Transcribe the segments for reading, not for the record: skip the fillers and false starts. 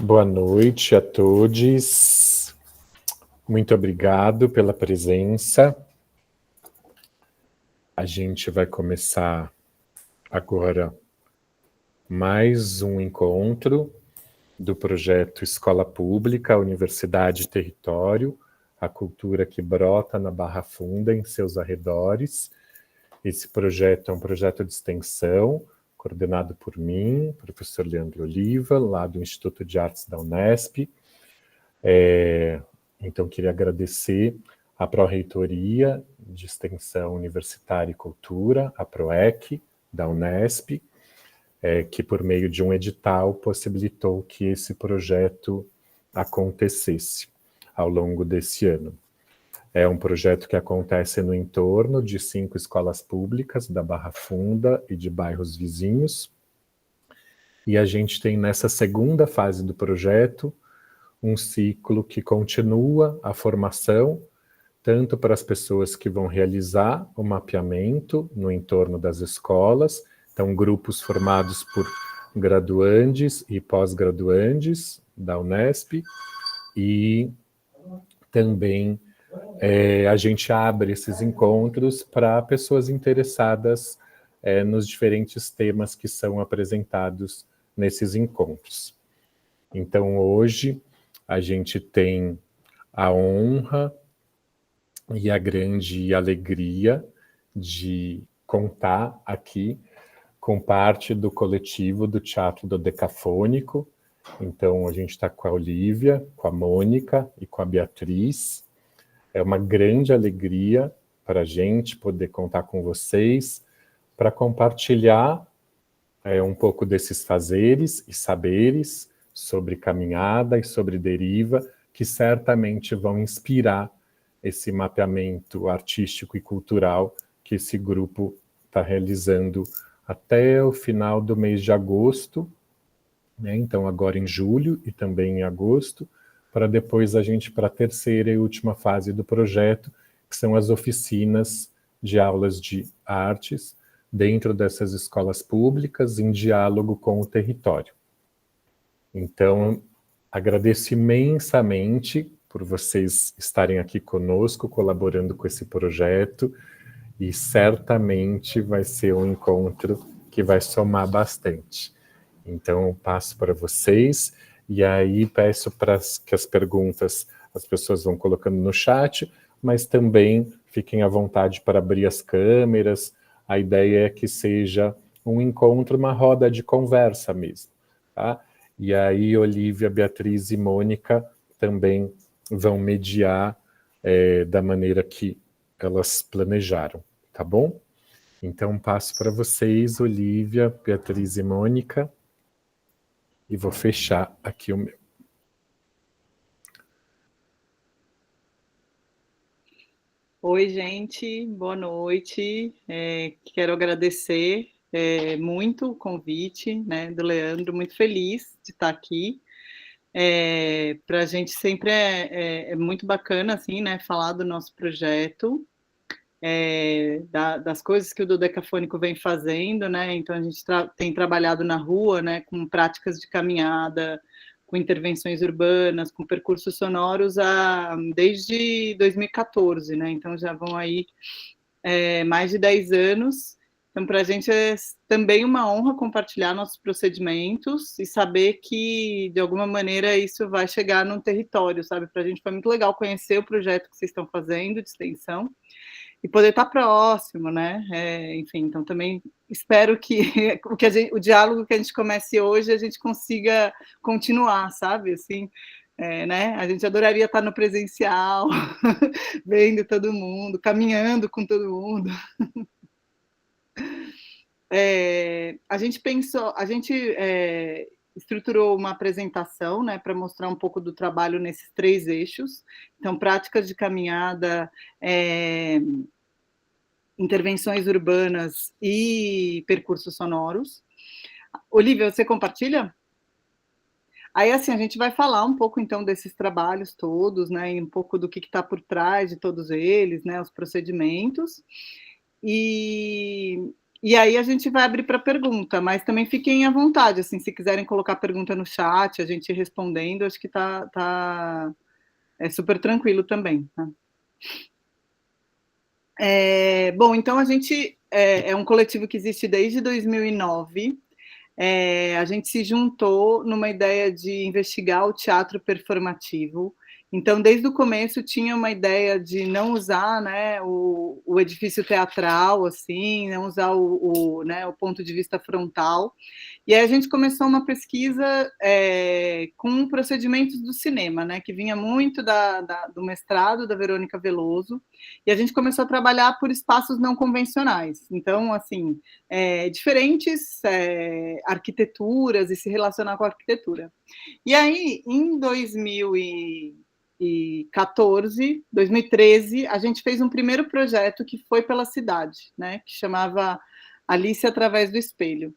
Boa noite a todos. Muito obrigado pela presença. A gente vai começar agora mais um encontro do projeto Escola Pública, Universidade e Território, a cultura que brota na Barra Funda em seus arredores. Esse projeto é um projeto de extensão, coordenado por mim, professor Leandro Oliva, lá do Instituto de Artes da Unesp. Então, queria agradecer à Pró-Reitoria de Extensão Universitária e Cultura, a PROEC, da Unesp, que por meio de um edital possibilitou que esse projeto acontecesse ao longo desse ano. É um projeto que acontece no entorno de 5 escolas públicas da Barra Funda e de bairros vizinhos. E a gente tem nessa segunda fase do projeto um ciclo que continua a formação, tanto para as pessoas que vão realizar o mapeamento no entorno das escolas, então grupos formados por graduandes e pós-graduandes da Unesp, e também a gente abre esses encontros para pessoas interessadas nos diferentes temas que são apresentados nesses encontros. Então, hoje, a gente tem a honra e a grande alegria de contar aqui com parte do coletivo do Teatro Dodecafônico. Então, a gente está com a Olívia, com a Mônica e com a Beatriz. É uma grande alegria para a gente poder contar com vocês para compartilhar um pouco desses fazeres e saberes sobre caminhada e sobre deriva, que certamente vão inspirar esse mapeamento artístico e cultural que esse grupo está realizando até o final do mês de agosto, né? Então agora em julho e também em agosto, para depois a gente para a terceira e última fase do projeto, que são as oficinas de aulas de artes dentro dessas escolas públicas, em diálogo com o território. Então, agradeço imensamente por vocês estarem aqui conosco, colaborando com esse projeto, e certamente vai ser um encontro que vai somar bastante. Então, eu passo para vocês, e aí peço que as perguntas as pessoas vão colocando no chat, mas também fiquem à vontade para abrir as câmeras. A ideia é que seja um encontro, uma roda de conversa mesmo, tá? E aí, Olívia, Beatriz e Mônica também vão mediar da maneira que elas planejaram, tá bom? Então, passo para vocês, Olívia, Beatriz e Mônica, e vou fechar aqui o meu. Oi, gente, boa noite. Quero agradecer muito o convite, né, do Leandro, muito feliz de estar aqui. Para a gente sempre é muito bacana, assim, né, falar do nosso projeto, das coisas que o Dodecafônico vem fazendo, né, então a gente tem trabalhado na rua, né, com práticas de caminhada, com intervenções urbanas, com percursos sonoros desde 2014, né, então já vão aí mais de 10 anos. Então, para a gente é também uma honra compartilhar nossos procedimentos e saber que, de alguma maneira, isso vai chegar num território, sabe? Para a gente foi muito legal conhecer o projeto que vocês estão fazendo de extensão e poder estar próximo, né? Enfim, então também espero que o diálogo que a gente comece hoje a gente consiga continuar, sabe? Assim, né? A gente adoraria estar no presencial, vendo todo mundo, caminhando com todo mundo. A gente estruturou uma apresentação, né, para mostrar um pouco do trabalho nesses 3 eixos. Então, práticas de caminhada, intervenções urbanas e percursos sonoros. Olívia, você compartilha? Aí, assim, a gente vai falar um pouco, então, desses trabalhos todos, né, e um pouco do que está por trás de todos eles, né, os procedimentos. E E aí a gente vai abrir para pergunta, mas também fiquem à vontade, assim, se quiserem colocar pergunta no chat, a gente respondendo, acho que é super tranquilo também. Tá? Bom, então a gente é um coletivo que existe desde 2009. A gente se juntou numa ideia de investigar o teatro performativo. Então, desde o começo, tinha uma ideia de não usar, né, o edifício teatral, assim, não usar né, o ponto de vista frontal. E aí a gente começou uma pesquisa com procedimentos do cinema, né, que vinha muito do mestrado da Verônica Veloso, e a gente começou a trabalhar por espaços não convencionais. Então, assim, diferentes arquiteturas e se relacionar com a arquitetura. E aí, em 2013, a gente fez um primeiro projeto que foi pela cidade, né, que chamava Alice através do espelho.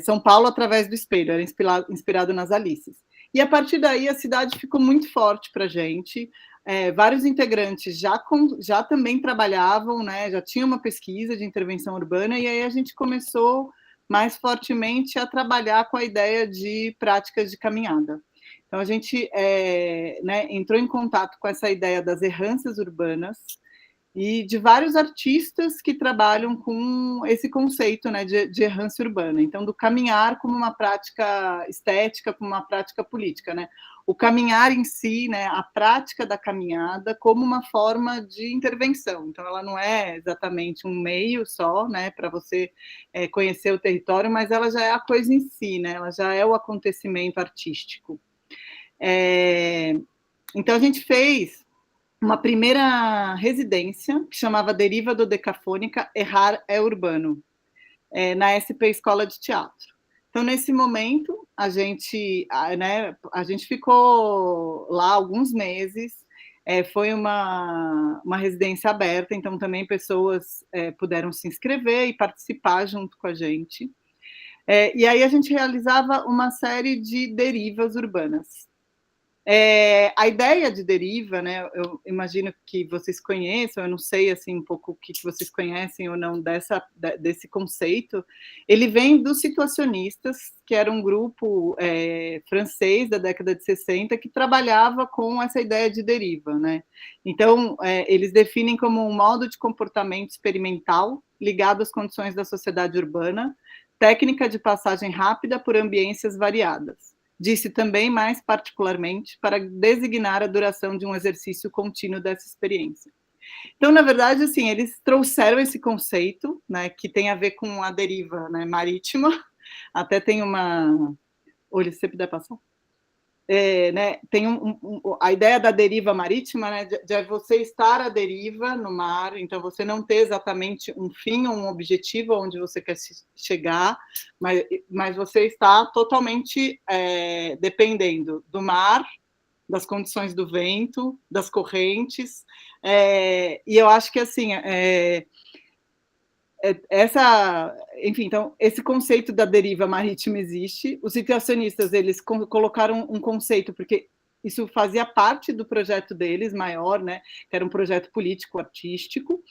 São Paulo através do espelho, era inspirado nas Alices. E a partir daí a cidade ficou muito forte para a gente. Vários integrantes já também trabalhavam, né, já tinha uma pesquisa de intervenção urbana, e aí a gente começou mais fortemente a trabalhar com a ideia de práticas de caminhada. Então a gente né, entrou em contato com essa ideia das errâncias urbanas, e de vários artistas que trabalham com esse conceito, né, de errância urbana. Então, do caminhar como uma prática estética, como uma prática política, né? O caminhar em si, né, a prática da caminhada como uma forma de intervenção. Então, ela não é exatamente um meio só, né, para você conhecer o território, mas ela já é a coisa em si, né? Ela já é o acontecimento artístico. Então, a gente fez uma primeira residência, que chamava Deriva Dodecafônica, Errar é Urbano, na SP Escola de Teatro. Então, nesse momento, a gente ficou lá alguns meses, foi uma residência aberta, então também pessoas puderam se inscrever e participar junto com a gente. E aí a gente realizava uma série de derivas urbanas. A ideia de deriva, né, eu imagino que vocês conheçam, eu não sei assim um pouco o que vocês conhecem ou não desse conceito. Ele vem dos situacionistas, que era um grupo francês da década de 60 que trabalhava com essa ideia de deriva, né? Então, eles definem como um modo de comportamento experimental ligado às condições da sociedade urbana, técnica de passagem rápida por ambiências variadas. Disse também, mais particularmente, para designar a duração de um exercício contínuo dessa experiência. Então, na verdade, assim, eles trouxeram esse conceito, né, que tem a ver com a deriva, né, marítima. Até tem uma... Olha, se você puder passar. Né, tem a ideia da deriva marítima, né, de você estar à deriva no mar, então você não ter exatamente um fim ou um objetivo onde você quer chegar, mas você está totalmente dependendo do mar, das condições do vento, das correntes, e eu acho que assim enfim, então, esse conceito da deriva marítima existe. Os situacionistas, eles colocaram um conceito, porque isso fazia parte do projeto deles, maior, né, que era um projeto político-artístico,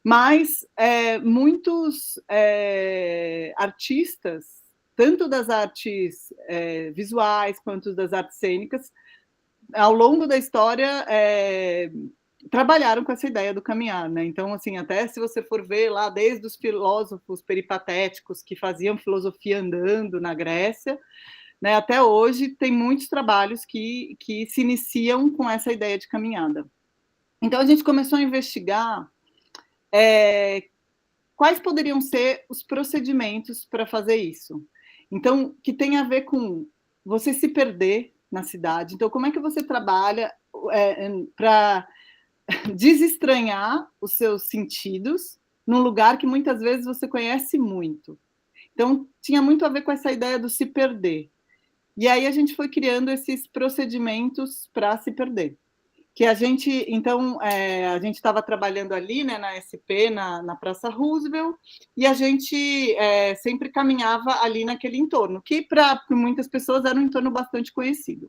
mas muitos artistas, tanto das artes visuais quanto das artes cênicas, ao longo da história, trabalharam com essa ideia do caminhar, né? Então, assim, até se você for ver lá, desde os filósofos peripatéticos que faziam filosofia andando na Grécia, né, até hoje tem muitos trabalhos que se iniciam com essa ideia de caminhada. Então, a gente começou a investigar quais poderiam ser os procedimentos para fazer isso. Então, que tem a ver com você se perder na cidade. Então, como é que você trabalha para desestranhar os seus sentidos num lugar que muitas vezes você conhece muito. Então, tinha muito a ver com essa ideia do se perder. E aí a gente foi criando esses procedimentos para se perder. Que a gente, então, a gente estava trabalhando ali, né, na SP, na Praça Roosevelt, e a gente sempre caminhava ali naquele entorno, que para muitas pessoas era um entorno bastante conhecido.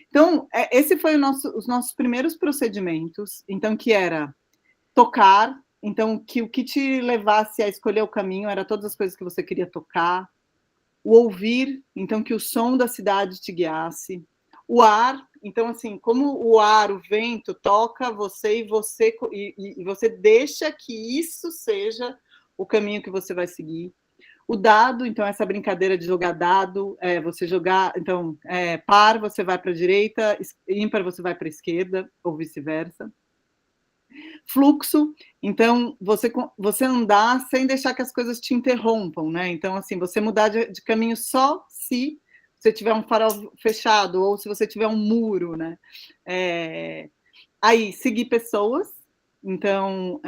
Então, esse foi os nossos primeiros procedimentos, então, que era tocar então, que o que te levasse a escolher o caminho era todas as coisas que você queria tocar, o ouvir, então que o som da cidade te guiasse, o ar, então assim, como o ar, o vento toca você e você deixa que isso seja o caminho que você vai seguir. O dado, então essa brincadeira de jogar dado, você jogar, então par você vai para a direita, ímpar você vai para a esquerda ou vice-versa. Fluxo, então você andar sem deixar que as coisas te interrompam, né? Então, assim, você mudar de caminho só se você tiver um farol fechado ou se você tiver um muro, né? Aí, seguir pessoas, então,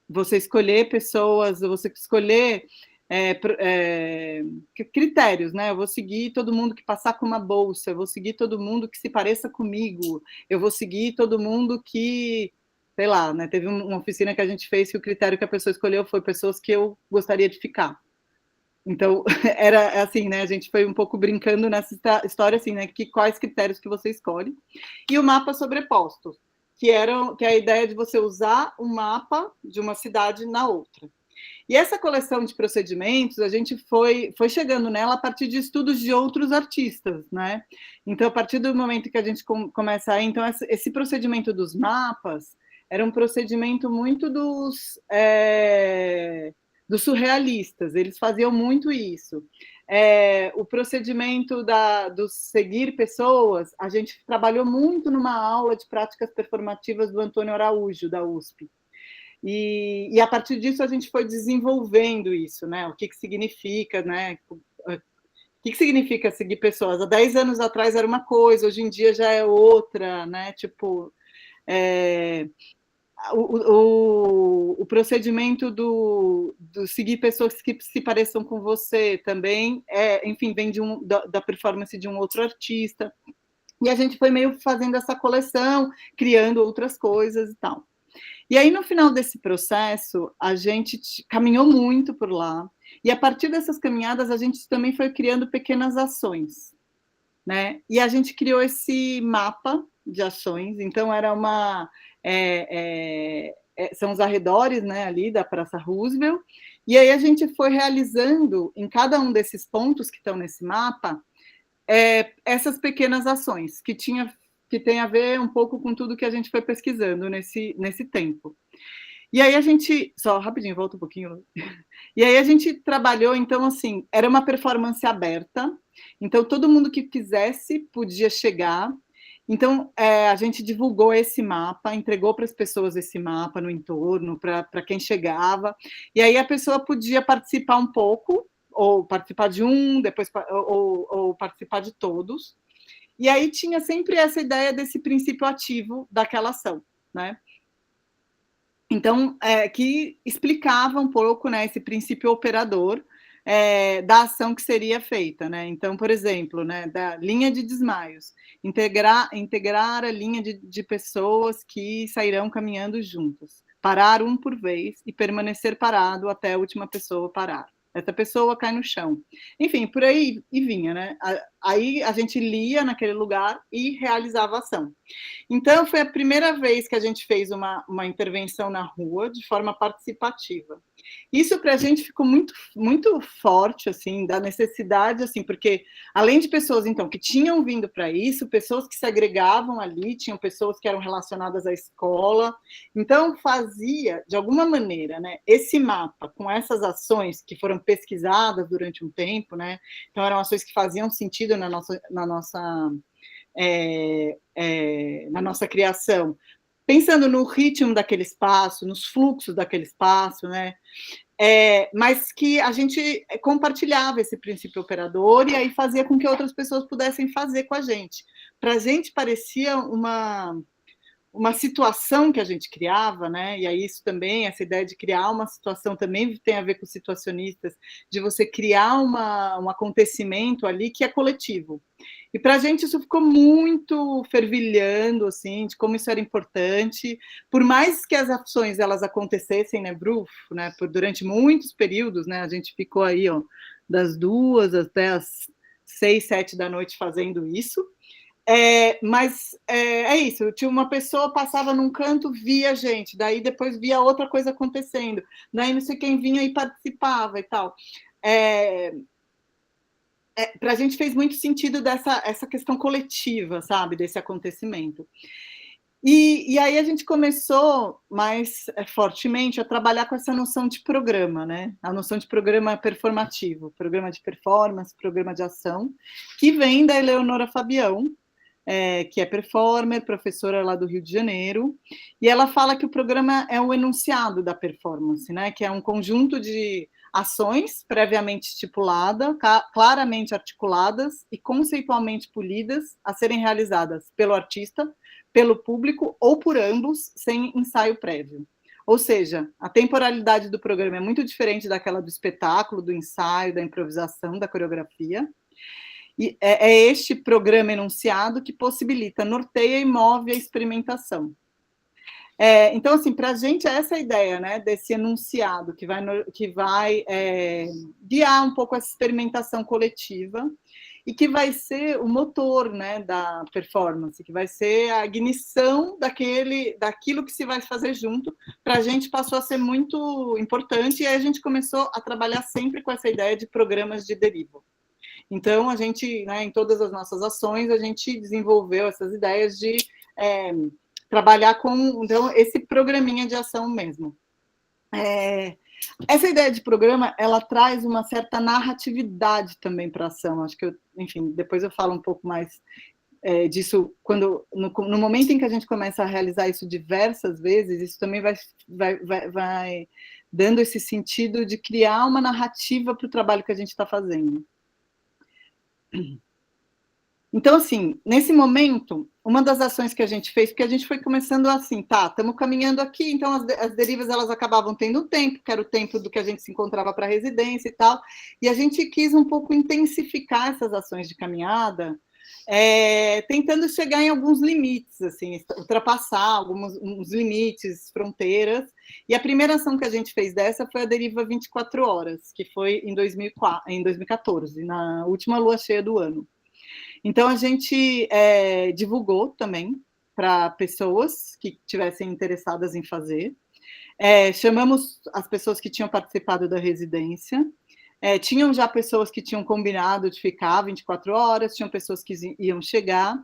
você escolher pessoas, você escolher critérios, né? Eu vou seguir todo mundo que passar com uma bolsa, eu vou seguir todo mundo que se pareça comigo, eu vou seguir todo mundo que, sei lá, né? Teve uma oficina que a gente fez que o critério que a pessoa escolheu foi pessoas que eu gostaria de ficar. Então, era assim, né? A gente foi um pouco brincando nessa história, assim, né? Quais critérios que você escolhe. E o mapa sobreposto, que é a ideia de você usar um mapa de uma cidade na outra. E essa coleção de procedimentos, a gente foi chegando nela a partir de estudos de outros artistas, né? Então, a partir do momento que a gente começa a... Então, esse procedimento dos mapas era um procedimento muito dos surrealistas, eles faziam muito isso. O procedimento do seguir pessoas, a gente trabalhou muito numa aula de práticas performativas do Antônio Araújo, da USP. E a partir disso a gente foi desenvolvendo isso, né? O que significa, né? O que significa seguir pessoas? Há 10 anos atrás era uma coisa, hoje em dia já é outra, né? Tipo, o procedimento do seguir pessoas que se pareçam com você também, enfim, vem da performance de um outro artista. E a gente foi meio fazendo essa coleção, criando outras coisas e tal. E aí, no final desse processo, a gente caminhou muito por lá, e a partir dessas caminhadas, a gente também foi criando pequenas ações, né? E a gente criou esse mapa de ações, então era são os arredores, né, ali da Praça Roosevelt, e aí a gente foi realizando, em cada um desses pontos que estão nesse mapa, essas pequenas ações, que tem a ver um pouco com tudo que a gente foi pesquisando nesse tempo. E aí a gente, só rapidinho, volta um pouquinho. E aí a gente trabalhou, então, assim, era uma performance aberta, então todo mundo que quisesse podia chegar. Então, a gente divulgou esse mapa, entregou para as pessoas esse mapa no entorno, para quem chegava, e aí a pessoa podia participar um pouco, ou participar de um, depois ou participar de todos. E aí tinha sempre essa ideia desse princípio ativo daquela ação, né? Então, que explicava um pouco, né, esse princípio operador da ação que seria feita, né? Então, por exemplo, né, da linha de desmaios, integrar a linha de pessoas que sairão caminhando juntas, parar um por vez e permanecer parado até a última pessoa parar. Essa pessoa cai no chão. Enfim, por aí e vinha, né? Aí a gente lia naquele lugar e realizava a ação. Então, foi a primeira vez que a gente fez uma intervenção na rua de forma participativa. Isso para a gente ficou muito, muito forte, assim, da necessidade, assim, porque além de pessoas, então, que tinham vindo para isso, pessoas que se agregavam ali, tinham pessoas que eram relacionadas à escola, então fazia, de alguma maneira, né, esse mapa com essas ações que foram pesquisadas durante um tempo, né, então eram ações que faziam sentido na nossa criação, pensando no ritmo daquele espaço, nos fluxos daquele espaço, né? Mas que a gente compartilhava esse princípio operador e aí fazia com que outras pessoas pudessem fazer com a gente. Para a gente parecia uma situação que a gente criava, né? E aí isso também, essa ideia de criar uma situação também tem a ver com situacionistas, de você criar um acontecimento ali que é coletivo. E para a gente isso ficou muito fervilhando, assim, de como isso era importante. Por mais que as ações elas acontecessem, né, Bruf, né, durante muitos períodos, né, a gente ficou aí, ó, das 2 até as 6, 7 da noite fazendo isso. Mas é isso, tinha uma pessoa, passava num canto, via a gente, daí depois via outra coisa acontecendo, daí não sei quem vinha e participava e tal. Para a gente fez muito sentido essa questão coletiva, sabe, desse acontecimento. E aí a gente começou mais fortemente a trabalhar com essa noção de programa, né? A noção de programa performativo, programa de performance, programa de ação, que vem da Eleonora Fabião, que é performer, professora lá do Rio de Janeiro, e ela fala que o programa é o enunciado da performance, né? Que é um conjunto de ações previamente estipuladas, claramente articuladas e conceitualmente polidas a serem realizadas pelo artista, pelo público ou por ambos, sem ensaio prévio. Ou seja, a temporalidade do programa é muito diferente daquela do espetáculo, do ensaio, da improvisação, da coreografia. E é este programa enunciado que possibilita, norteia e move a experimentação. Então, assim, para a gente, essa é a ideia, né, desse enunciado que vai guiar um pouco essa experimentação coletiva e que vai ser o motor, né, da performance, que vai ser a ignição daquilo que se vai fazer junto. Para a gente passou a ser muito importante e aí a gente começou a trabalhar sempre com essa ideia de programas de deriva. Então, a gente, né, em todas as nossas ações, a gente desenvolveu essas ideias de trabalhar com então, esse programinha de ação mesmo. Essa ideia de programa, ela traz uma certa narratividade também para a ação. Acho que, enfim, depois eu falo um pouco mais disso, no momento em que a gente começa a realizar isso diversas vezes, isso também vai dando esse sentido de criar uma narrativa para o trabalho que a gente está fazendo. Então, assim, nesse momento, uma das ações que a gente fez, porque a gente foi começando assim, tá, estamos caminhando aqui, então as derivas, elas acabavam tendo tempo, que era o tempo do que a gente se encontrava para a residência e tal, e a gente quis um pouco intensificar essas ações de caminhada, tentando chegar em alguns limites, assim, ultrapassar uns limites, fronteiras, e a primeira ação que a gente fez dessa foi a deriva 24 horas, que foi em 2014, na última lua cheia do ano. Então, a gente divulgou também para pessoas que estivessem interessadas em fazer. Chamamos as pessoas que tinham participado da residência. Tinham já pessoas que tinham combinado de ficar 24 horas, tinham pessoas que iam chegar,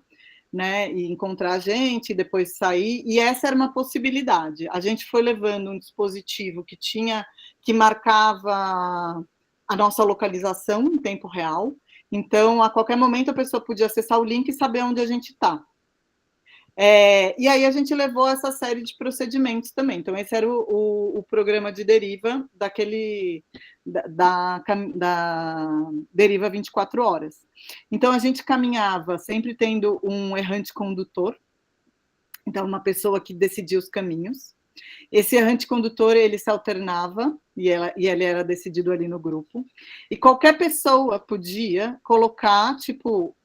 né, e encontrar a gente, e depois sair, e essa era uma possibilidade. A gente foi levando um dispositivo que marcava a nossa localização em tempo real, então, a qualquer momento, a pessoa podia acessar o link e saber onde a gente está. E aí a gente levou essa série de procedimentos também. Então, esse era o programa de deriva da deriva 24 horas. Então, a gente caminhava sempre tendo um errante condutor, então, uma pessoa que decidia os caminhos. Esse errante condutor, ele se alternava, e ele era decidido ali no grupo, e qualquer pessoa podia colocar, tipo,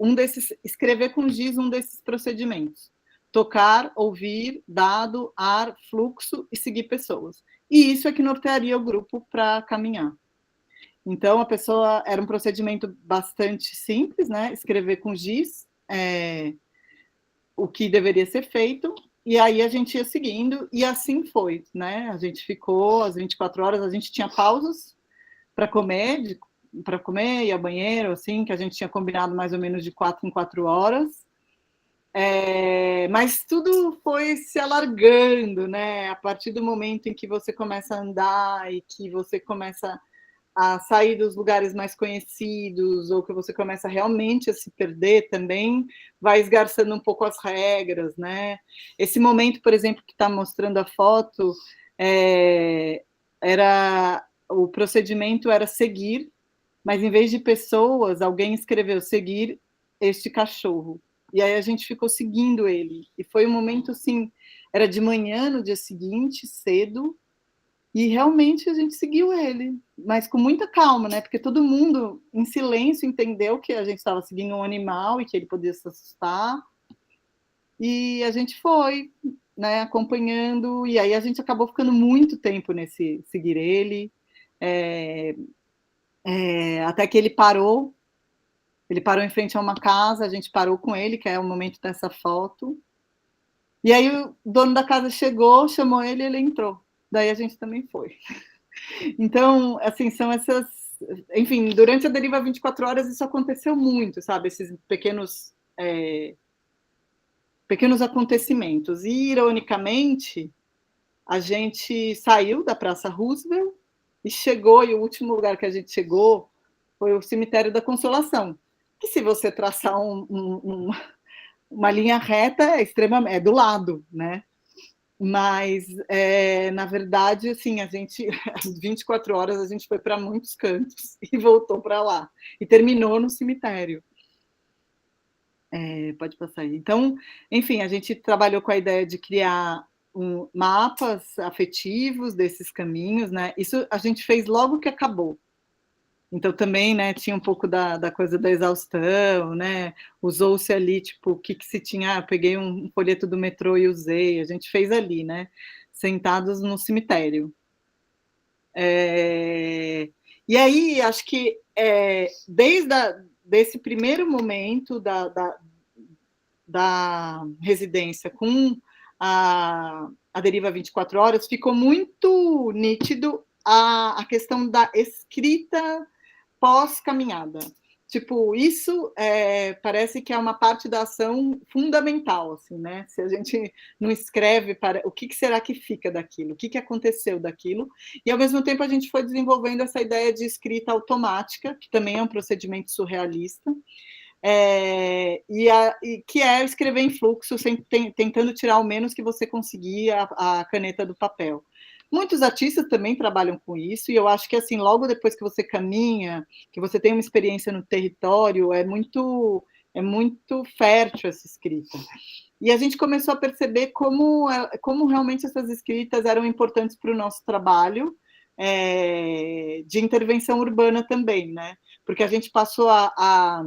escrever com giz um desses procedimentos. Tocar, ouvir, dado, ar, fluxo e seguir pessoas. E isso é que nortearia o grupo para caminhar. Então, a pessoa, era um procedimento bastante simples, né? Escrever com giz o que deveria ser feito, e aí a gente ia seguindo, e assim foi, né? A gente ficou às 24 horas, a gente tinha pausas para comer, ir ao banheiro, assim, que a gente tinha combinado mais ou menos de 4 em 4 horas. Mas tudo foi se alargando, né? A partir do momento em que você começa a andar e que você começa a sair dos lugares mais conhecidos, ou que você começa realmente a se perder também, vai esgarçando um pouco as regras, né? Esse momento, por exemplo, que está mostrando a foto, o procedimento era seguir, mas em vez de pessoas, alguém escreveu seguir este cachorro. E aí a gente ficou seguindo ele. E foi um momento, assim, era de manhã, no dia seguinte, cedo, e realmente a gente seguiu ele, mas com muita calma, né? Porque todo mundo, em silêncio, entendeu que a gente estava seguindo um animal e que ele podia se assustar. E a gente foi, né, acompanhando, e aí a gente acabou ficando muito tempo nesse seguir ele, até que ele parou Ele parou em frente a uma casa, a gente parou com ele, que é o momento dessa foto. E aí o dono da casa chegou, chamou ele e ele entrou. Daí a gente também foi. Então, assim, são essas... Enfim, durante a Deriva 24 Horas isso aconteceu muito, sabe? Esses pequenos acontecimentos. E, ironicamente, a gente saiu da Praça Roosevelt e chegou, e o último lugar que a gente chegou foi o Cemitério da Consolação, que se você traçar uma linha reta, é do lado, né? Mas, na verdade, assim, a gente, às 24 horas, a gente foi para muitos cantos e voltou para lá. E terminou no cemitério. Pode passar aí. Então, enfim, a gente trabalhou com a ideia de criar mapas afetivos desses caminhos, né? Isso a gente fez logo que acabou. Então, também, né, tinha um pouco da coisa da exaustão, né? Usou-se ali, tipo, o que se tinha... peguei um folheto do metrô e usei. A gente fez ali, né? Sentados no cemitério. E aí, acho que desde desse primeiro momento da residência com a Deriva 24 Horas, ficou muito nítido a questão da escrita pós-caminhada. Tipo, isso parece que é uma parte da ação fundamental, assim, né? Se a gente não escreve, o que será que fica daquilo? O que aconteceu daquilo? E, ao mesmo tempo, a gente foi desenvolvendo essa ideia de escrita automática, que também é um procedimento surrealista, e que é escrever em fluxo, tentando tirar o menos que você conseguir a caneta do papel. Muitos artistas também trabalham com isso, e eu acho que, assim, logo depois que você caminha, que você tem uma experiência no território, é muito fértil essa escrita. E a gente começou a perceber como realmente essas escritas eram importantes para o nosso trabalho de intervenção urbana também, né? Porque a gente passou a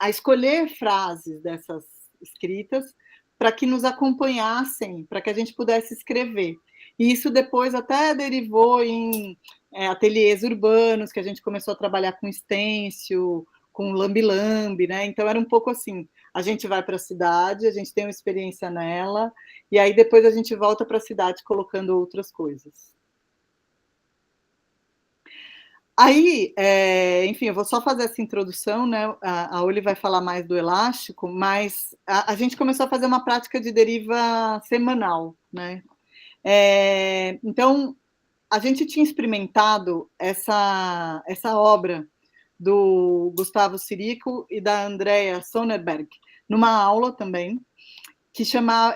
escolher frases dessas escritas para que nos acompanhassem, para que a gente pudesse escrever. E isso depois até derivou em ateliês urbanos, que a gente começou a trabalhar com stencil, com lambi-lambi, né? Então era um pouco assim, a gente vai para a cidade, a gente tem uma experiência nela, e aí depois a gente volta para a cidade colocando outras coisas. Aí, enfim, eu vou só fazer essa introdução, né? A Oli vai falar mais do elástico, mas a gente começou a fazer uma prática de deriva semanal, né? Então, a gente tinha experimentado essa obra do Gustavo Sirico e da Andrea Sonnerberg, numa aula também, que chama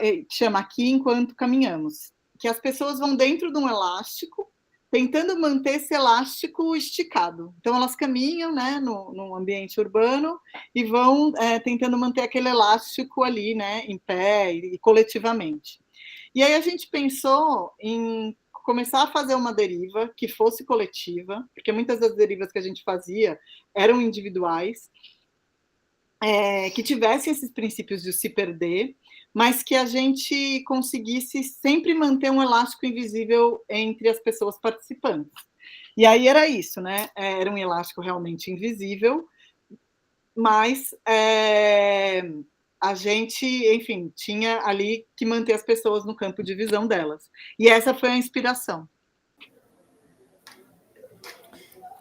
Aqui Enquanto Caminhamos, que as pessoas vão dentro de um elástico, tentando manter esse elástico esticado. Então, elas caminham, né, no ambiente urbano e vão tentando manter aquele elástico ali, né, em pé e coletivamente. E aí a gente pensou em começar a fazer uma deriva que fosse coletiva, porque muitas das derivas que a gente fazia eram individuais, que tivessem esses princípios de se perder, mas que a gente conseguisse sempre manter um elástico invisível entre as pessoas participantes. E aí era isso, né? Era um elástico realmente invisível, mas a gente, enfim, tinha ali que manter as pessoas no campo de visão delas. E essa foi a inspiração.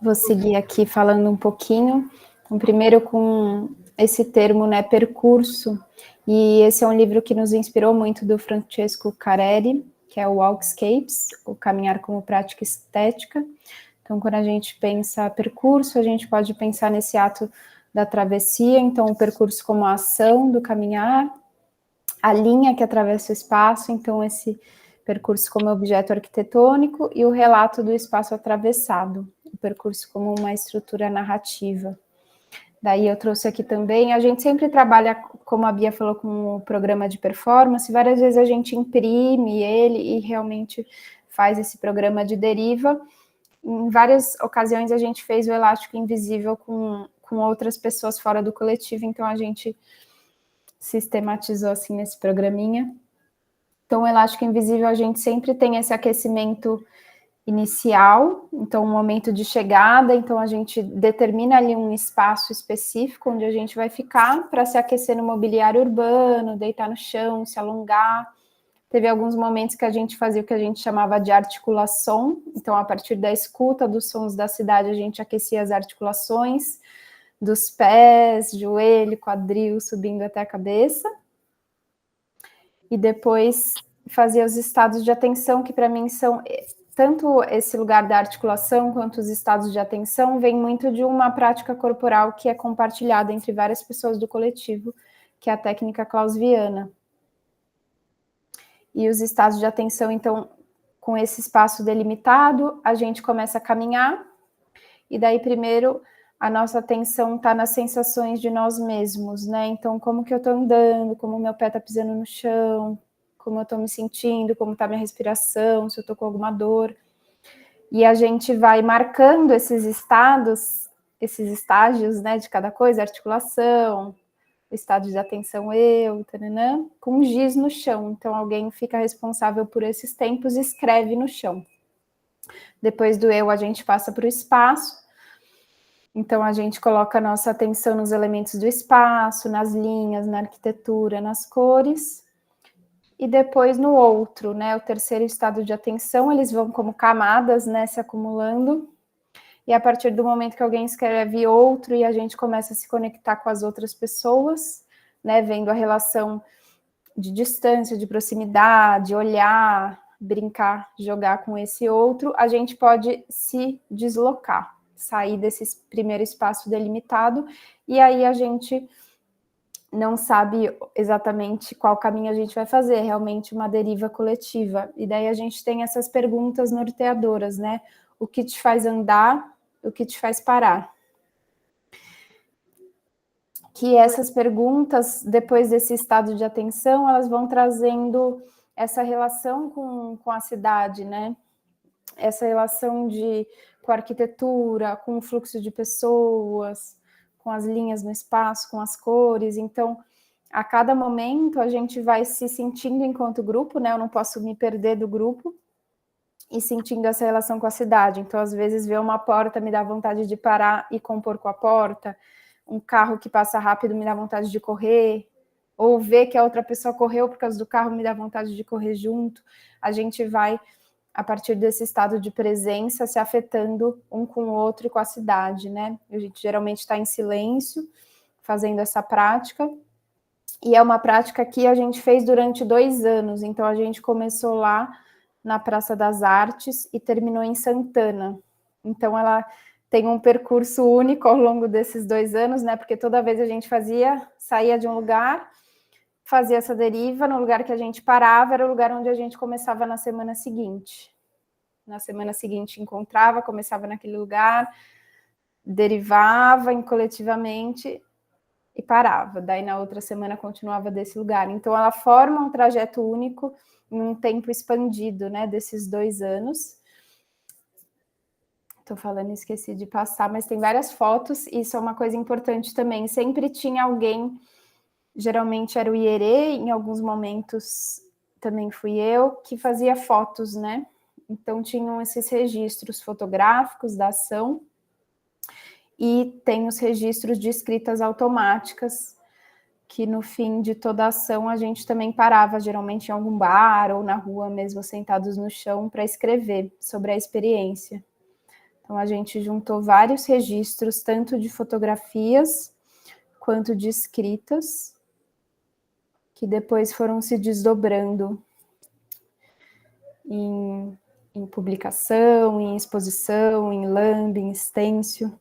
Vou seguir aqui falando um pouquinho. Então, primeiro com esse termo, né, percurso. E esse é um livro que nos inspirou muito, do Francesco Carelli, que é o Walkscapes, o Caminhar como Prática Estética. Então, quando a gente pensa percurso, a gente pode pensar nesse ato da travessia, então o percurso como a ação do caminhar, a linha que atravessa o espaço, então esse percurso como objeto arquitetônico, e o relato do espaço atravessado, o percurso como uma estrutura narrativa. Daí eu trouxe aqui também, a gente sempre trabalha, como a Bia falou, com o programa de performance, várias vezes a gente imprime ele e realmente faz esse programa de deriva. Em várias ocasiões a gente fez o elástico invisível com outras pessoas fora do coletivo, então a gente sistematizou assim nesse programinha. Então o elástico invisível a gente sempre tem esse aquecimento inicial, então um momento de chegada, então a gente determina ali um espaço específico onde a gente vai ficar para se aquecer no mobiliário urbano, deitar no chão, se alongar. Teve alguns momentos que a gente fazia o que a gente chamava de articulação, então a partir da escuta dos sons da cidade a gente aquecia as articulações dos pés, joelho, quadril, subindo até a cabeça. E depois fazia os estados de atenção, que para mim são... Tanto esse lugar da articulação quanto os estados de atenção vem muito de uma prática corporal que é compartilhada entre várias pessoas do coletivo, que é a técnica clausviana. E os estados de atenção, então, com esse espaço delimitado, a gente começa a caminhar, e daí primeiro a nossa atenção está nas sensações de nós mesmos, né? Então, como que eu estou andando, como o meu pé está pisando no chão, como eu estou me sentindo, como está minha respiração, se eu estou com alguma dor. E a gente vai marcando esses estados, esses estágios, né, de cada coisa, articulação, o estado de atenção taranã, com giz no chão. Então, alguém fica responsável por esses tempos e escreve no chão. Depois do eu, a gente passa para o espaço. Então, a gente coloca a nossa atenção nos elementos do espaço, nas linhas, na arquitetura, nas cores. E depois no outro, né, o terceiro estado de atenção, eles vão como camadas, né, se acumulando, e a partir do momento que alguém escreve outro e a gente começa a se conectar com as outras pessoas, né, vendo a relação de distância, de proximidade, olhar, brincar, jogar com esse outro, a gente pode se deslocar, sair desse primeiro espaço delimitado, e aí a gente não sabe exatamente qual caminho a gente vai fazer, é realmente uma deriva coletiva. E daí a gente tem essas perguntas norteadoras, né? O que te faz andar, o que te faz parar. Que essas perguntas, depois desse estado de atenção, elas vão trazendo essa relação com a cidade, né? Essa relação com a arquitetura, com o fluxo de pessoas, com as linhas no espaço, com as cores. Então, a cada momento, a gente vai se sentindo enquanto grupo, né? Eu não posso me perder do grupo e sentindo essa relação com a cidade. Então, às vezes, ver uma porta me dá vontade de parar e compor com a porta. Um carro que passa rápido me dá vontade de correr. Ou ver que a outra pessoa correu por causa do carro me dá vontade de correr junto. A gente vai, a partir desse estado de presença, se afetando um com o outro e com a cidade, né? A gente geralmente está em silêncio, fazendo essa prática, e é uma prática que a gente fez durante 2 anos, então a gente começou lá na Praça das Artes e terminou em Santana. Então ela tem um percurso único ao longo desses 2 anos, né? Porque toda vez a gente saía de um lugar, fazia essa deriva, no lugar que a gente parava era o lugar onde a gente começava na semana seguinte. Na semana seguinte encontrava, começava naquele lugar, derivava coletivamente e parava. Daí na outra semana continuava desse lugar. Então ela forma um trajeto único em um tempo expandido, né, desses 2 anos. Estou falando, esqueci de passar, mas tem várias fotos, e isso é uma coisa importante também. Sempre tinha alguém, geralmente era o Ierê, em alguns momentos também fui eu, que fazia fotos, né? Então tinham esses registros fotográficos da ação, e tem os registros de escritas automáticas, que no fim de toda a ação a gente também parava, geralmente em algum bar ou na rua mesmo, sentados no chão, para escrever sobre a experiência. Então a gente juntou vários registros, tanto de fotografias quanto de escritas, que depois foram se desdobrando em publicação, em exposição, em lamb, em stencil.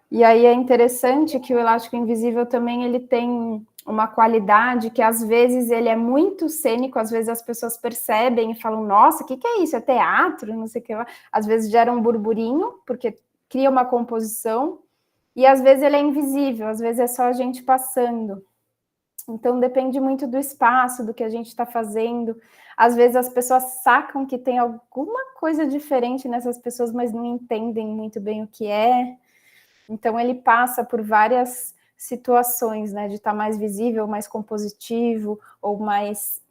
E aí é interessante que o elástico invisível também ele tem uma qualidade que às vezes ele é muito cênico, às vezes as pessoas percebem e falam, nossa, o que é isso? É teatro? Não sei o que lá. Às vezes gera um burburinho, porque cria uma composição, e às vezes ele é invisível, às vezes é só a gente passando. Então depende muito do espaço, do que a gente está fazendo. Às vezes as pessoas sacam que tem alguma coisa diferente nessas pessoas, mas não entendem muito bem o que é. Então ele passa por várias situações, né, de estar mais visível, mais compositivo, ou mais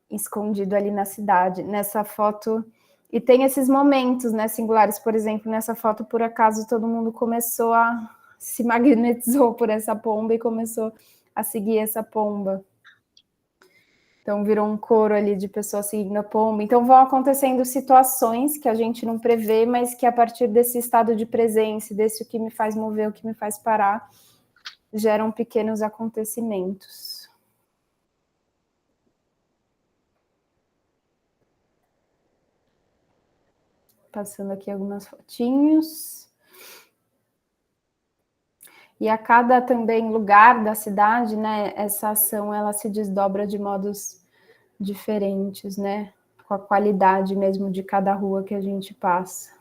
escondido ali na cidade. Nessa foto E tem esses momentos, né, singulares, por exemplo, nessa foto, por acaso, todo mundo começou a se magnetizou por essa pomba e começou a seguir essa pomba. Então, virou um coro ali de pessoas seguindo a pomba. Então, vão acontecendo situações que a gente não prevê, mas que a partir desse estado de presença, desse o que me faz mover, o que me faz parar, geram pequenos acontecimentos. Passando aqui algumas fotinhos. E a cada também lugar da cidade, né, essa ação ela se desdobra de modos diferentes, né, com a qualidade mesmo de cada rua que a gente passa.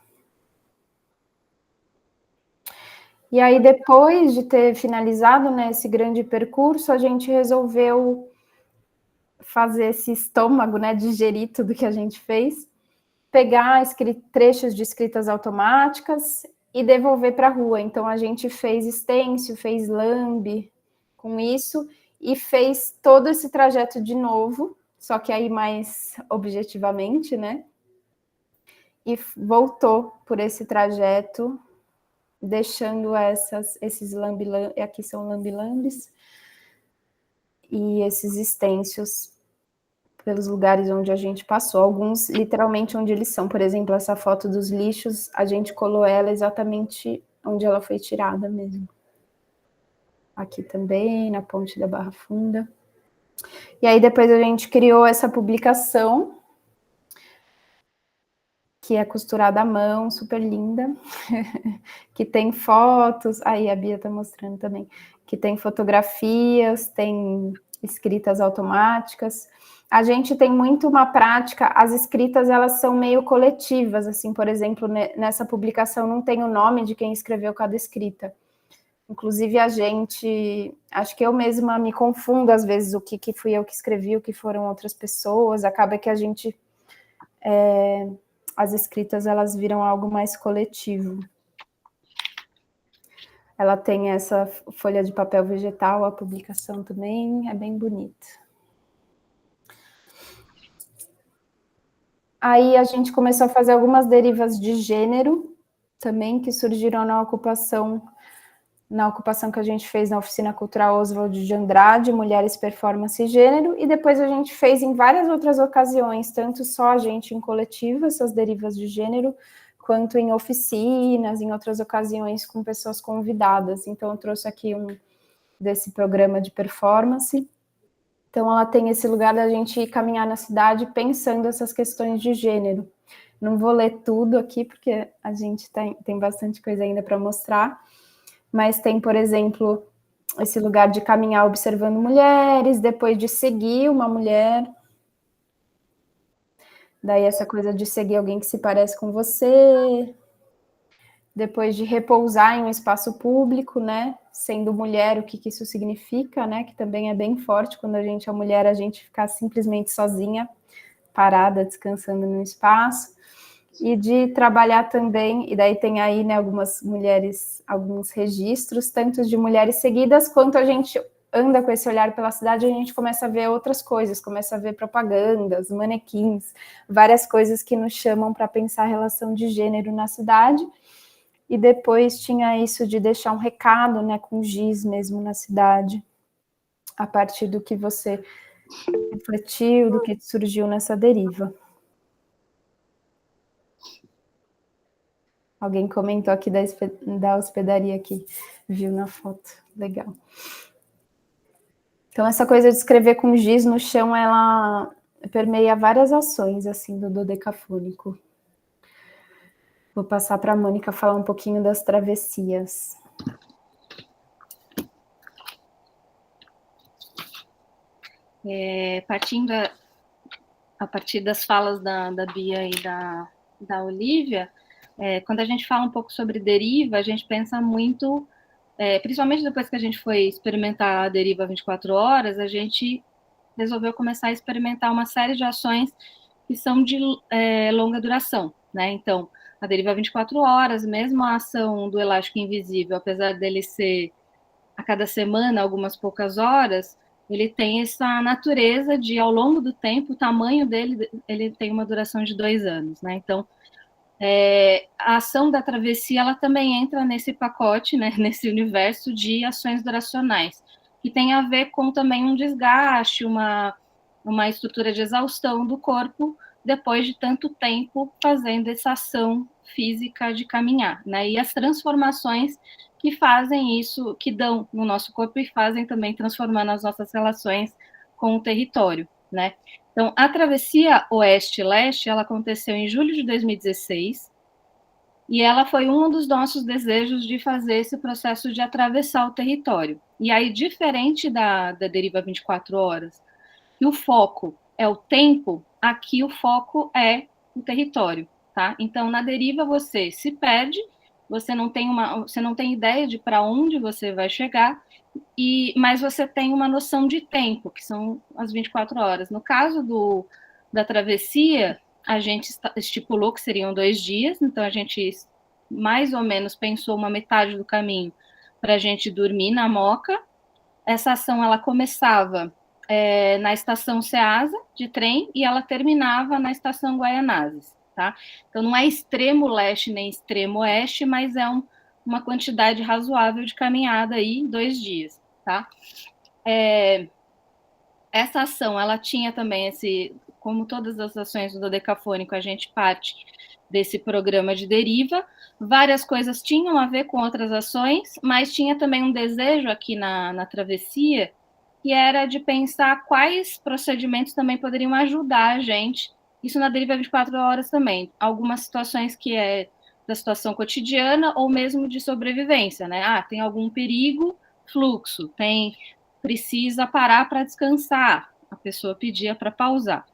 E aí, depois de ter finalizado, né, esse grande percurso, a gente resolveu fazer esse estômago, né, digerir tudo que a gente fez, pegar trechos de escritas automáticas e devolver para a rua. Então, a gente fez stencil, fez lambe com isso e fez todo esse trajeto de novo, só que aí mais objetivamente, né? E voltou por esse trajeto, deixando esses lambi-lambis, aqui são lambi-lambis, e esses stencils pelos lugares onde a gente passou, alguns literalmente onde eles são. Por exemplo, essa foto dos lixos, a gente colou ela exatamente onde ela foi tirada mesmo. Aqui também, na ponte da Barra Funda. E aí depois a gente criou essa publicação, que é costurada à mão, super linda, que tem fotos, aí a Bia tá mostrando também, que tem fotografias, tem escritas automáticas. A gente tem muito uma prática, as escritas elas são meio coletivas, assim, por exemplo, nessa publicação não tem o nome de quem escreveu cada escrita. Inclusive a gente, acho que eu mesma me confundo às vezes o que fui eu que escrevi, o que foram outras pessoas, acaba que a gente, as escritas elas viram algo mais coletivo. Ela tem essa folha de papel vegetal, a publicação também é bem bonita. Aí a gente começou a fazer algumas derivas de gênero também, que surgiram na ocupação que a gente fez na Oficina Cultural Oswald de Andrade, Mulheres, Performance e Gênero, e depois a gente fez em várias outras ocasiões, tanto só a gente em coletivo, essas derivas de gênero, quanto em oficinas, em outras ocasiões com pessoas convidadas. Então eu trouxe aqui desse programa de performance. Então, ela tem esse lugar da gente ir caminhar na cidade pensando essas questões de gênero. Não vou ler tudo aqui, porque a gente tem bastante coisa ainda para mostrar, mas tem, por exemplo, esse lugar de caminhar observando mulheres, depois de seguir uma mulher, daí essa coisa de seguir alguém que se parece com você, depois de repousar em um espaço público, né, sendo mulher, o que isso significa, né, que também é bem forte, quando a gente é mulher, a gente ficar simplesmente sozinha, parada, descansando no espaço, e de trabalhar também, e daí tem aí, né, algumas mulheres, alguns registros, tanto de mulheres seguidas, quanto a gente anda com esse olhar pela cidade, a gente começa a ver outras coisas, começa a ver propagandas, manequins, várias coisas que nos chamam para pensar a relação de gênero na cidade. E depois tinha isso de deixar um recado, né, com giz mesmo na cidade, a partir do que você refletiu, do que surgiu nessa deriva. Alguém comentou aqui da hospedaria aqui, viu na foto, legal. Então essa coisa de escrever com giz no chão, ela permeia várias ações, assim, do dodecafônico. Vou passar para a Mônica falar um pouquinho das travessias. Partindo a partir das falas da Bia e da Olivia, quando a gente fala um pouco sobre deriva, a gente pensa muito, principalmente depois que a gente foi experimentar a deriva 24 horas, a gente resolveu começar a experimentar uma série de ações que são de longa duração, né? Então, a deriva 24 horas, mesmo a ação do elástico invisível, apesar dele ser a cada semana, algumas poucas horas, ele tem essa natureza de, ao longo do tempo, o tamanho dele, ele tem uma duração de 2 anos, né? Então, a ação da travessia, ela também entra nesse pacote, né, nesse universo de ações duracionais, que tem a ver com também um desgaste, uma estrutura de exaustão do corpo, depois de tanto tempo fazendo essa ação física de caminhar, né? E as transformações que fazem isso, que dão no nosso corpo e fazem também transformar nas nossas relações com o território, né? Então, a travessia Oeste-Leste, ela aconteceu em julho de 2016, e ela foi um dos nossos desejos de fazer esse processo de atravessar o território. E aí, diferente da deriva 24 horas, que o foco é o tempo, aqui o foco é o território, tá? Então, na deriva você se perde, você não tem ideia de para onde você vai chegar, mas você tem uma noção de tempo, que são as 24 horas. No caso da travessia, a gente estipulou que seriam 2 dias, então a gente mais ou menos pensou uma metade do caminho para a gente dormir na Moca. Essa ação, ela começava na estação Ceasa de trem e ela terminava na estação Guaianazes, tá? Então não é extremo leste nem extremo oeste, mas é uma quantidade razoável de caminhada aí, 2 dias, tá? Essa ação, ela tinha também como todas as ações do Dodecafônico, a gente parte desse programa de deriva. Várias coisas tinham a ver com outras ações, mas tinha também um desejo aqui na travessia, que era de pensar quais procedimentos também poderiam ajudar a gente, isso na deriva 24 horas também, algumas situações que é da situação cotidiana ou mesmo de sobrevivência, né? Tem algum perigo, fluxo, precisa parar para descansar, a pessoa pedia para pausar.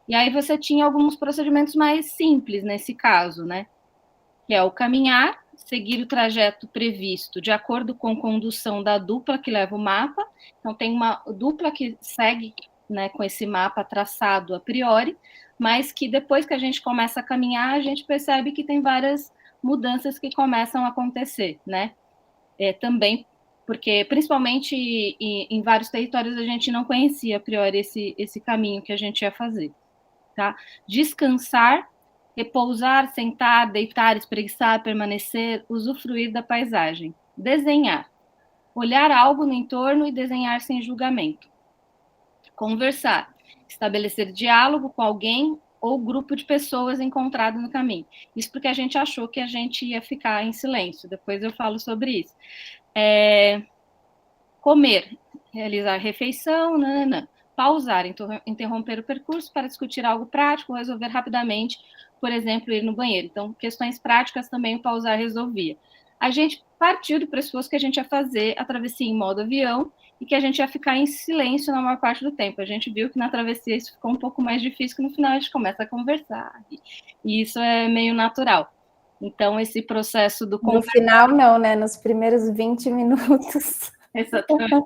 E aí você tinha alguns procedimentos mais simples nesse caso, né? Que é o caminhar, seguir o trajeto previsto de acordo com a condução da dupla que leva o mapa. Então, tem uma dupla que segue, né, com esse mapa traçado a priori, mas que depois que a gente começa a caminhar, a gente percebe que tem várias mudanças que começam a acontecer, né? Também porque, principalmente em vários territórios, a gente não conhecia a priori esse caminho que a gente ia fazer, tá? Descansar, repousar, sentar, deitar, espreguiçar, permanecer, usufruir da paisagem. Desenhar. Olhar algo no entorno e desenhar sem julgamento. Conversar. Estabelecer diálogo com alguém ou grupo de pessoas encontrado no caminho. Isso porque a gente achou que a gente ia ficar em silêncio. Depois eu falo sobre isso. Comer. Realizar refeição, nananã. Pausar, interromper o percurso para discutir algo prático, resolver rapidamente, por exemplo, ir no banheiro. Então, questões práticas também o pausar resolvia. A gente partiu do pressuposto que a gente ia fazer a travessia em modo avião e que a gente ia ficar em silêncio na maior parte do tempo. A gente viu que na travessia isso ficou um pouco mais difícil, que no final a gente começa a conversar. E isso é meio natural. Então, esse processo do... No final, não, né? Nos primeiros 20 minutos... Exatamente.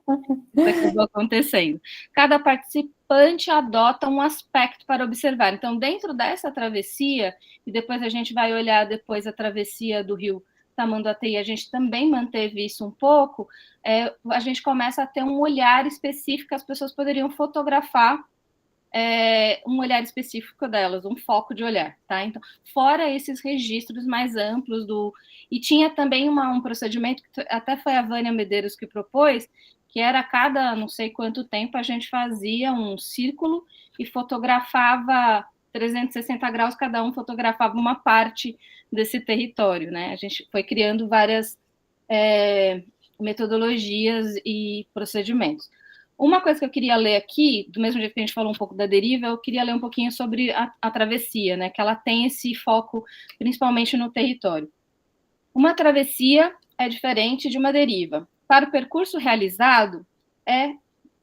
Isso acabou acontecendo. Cada participante adota um aspecto para observar. Então, dentro dessa travessia, e depois a gente vai olhar depois a travessia do rio Tamanduateí, a gente também manteve isso um pouco, a gente começa a ter um olhar específico, as pessoas poderiam fotografar um olhar específico delas, um foco de olhar, tá? Então, fora esses registros mais amplos E tinha também um procedimento, que até foi a Vânia Medeiros que propôs, que era a cada não sei quanto tempo a gente fazia um círculo e fotografava 360 graus, cada um fotografava uma parte desse território, né? A gente foi criando várias metodologias e procedimentos. Uma coisa que eu queria ler aqui, do mesmo jeito que a gente falou um pouco da deriva, eu queria ler um pouquinho sobre a travessia, né? Que ela tem esse foco principalmente no território. Uma travessia é diferente de uma deriva. Para o percurso realizado,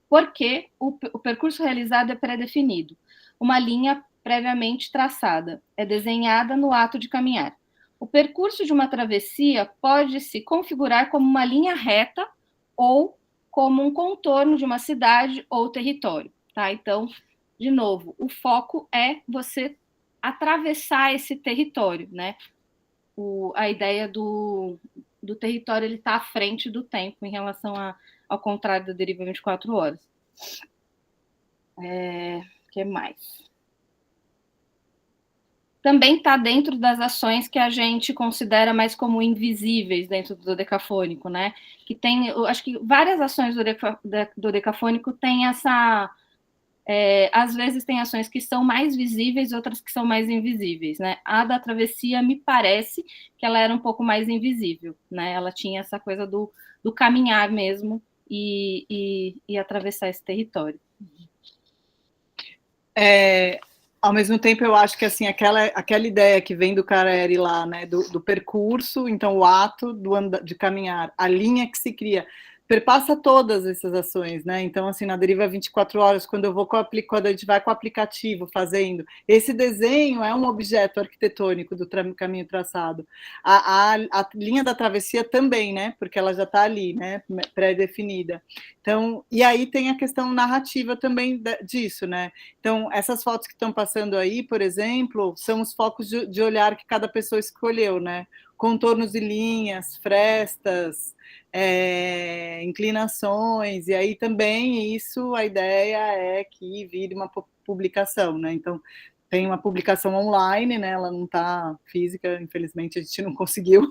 porque o percurso realizado é pré-definido. Uma linha previamente traçada, é desenhada no ato de caminhar. O percurso de uma travessia pode se configurar como uma linha reta ou como um contorno de uma cidade ou território, tá? Então, de novo, o foco é você atravessar esse território, né? A ideia do território, ele está à frente do tempo em relação ao contrário da deriva 24 horas. Que mais? Também está dentro das ações que a gente considera mais como invisíveis dentro do Dodecafônico, né? Que tem, eu acho que várias ações do Decafônico têm essa... às vezes tem ações que são mais visíveis, outras que são mais invisíveis, né? A da travessia me parece que ela era um pouco mais invisível, né? Ela tinha essa coisa do caminhar mesmo e atravessar esse território. Ao mesmo tempo, eu acho que assim, aquela ideia que vem do Careri lá, né, do percurso, então o ato de caminhar, a linha que se cria, perpassa todas essas ações, né? Então, assim, na Deriva 24 horas, quando a gente vai com o aplicativo fazendo, esse desenho é um objeto arquitetônico do caminho traçado. A linha da travessia também, né? Porque ela já está ali, né? Pré-definida. Então, e aí tem a questão narrativa também disso, né? Então, essas fotos que estão passando aí, por exemplo, são os focos de olhar que cada pessoa escolheu, né? Contornos e linhas, frestas, inclinações, e aí também isso, a ideia é que vire uma publicação, né? Então, tem uma publicação online, né? Ela não está física, infelizmente a gente não conseguiu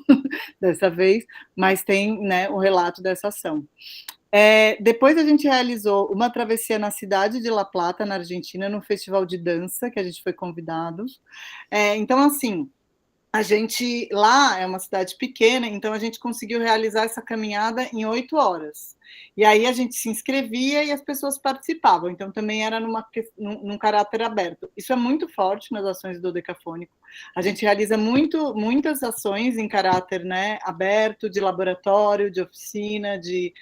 dessa vez, mas tem, né, o relato dessa ação. Depois a gente realizou uma travessia na cidade de La Plata, na Argentina, no festival de dança, que a gente foi convidado. Então, assim, a gente, lá é uma cidade pequena, então a gente conseguiu realizar essa caminhada em 8 horas. E aí a gente se inscrevia e as pessoas participavam, então também era num caráter aberto. Isso é muito forte nas ações do Decafônico. A gente realiza muitas ações em caráter, né, aberto, de laboratório, de oficina, de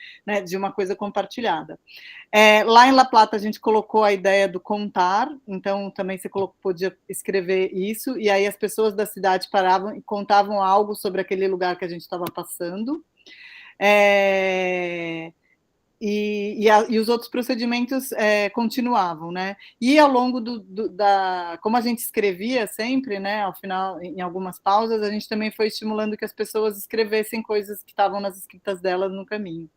uma coisa compartilhada. Lá em La Plata a gente colocou a ideia do contar, então também você podia escrever isso, e aí as pessoas da cidade paravam e contavam algo sobre aquele lugar que a gente estava passando. E os outros procedimentos continuavam, né? E ao longo como a gente escrevia sempre, né? Ao final, em algumas pausas, a gente também foi estimulando que as pessoas escrevessem coisas que estavam nas escritas delas no caminho.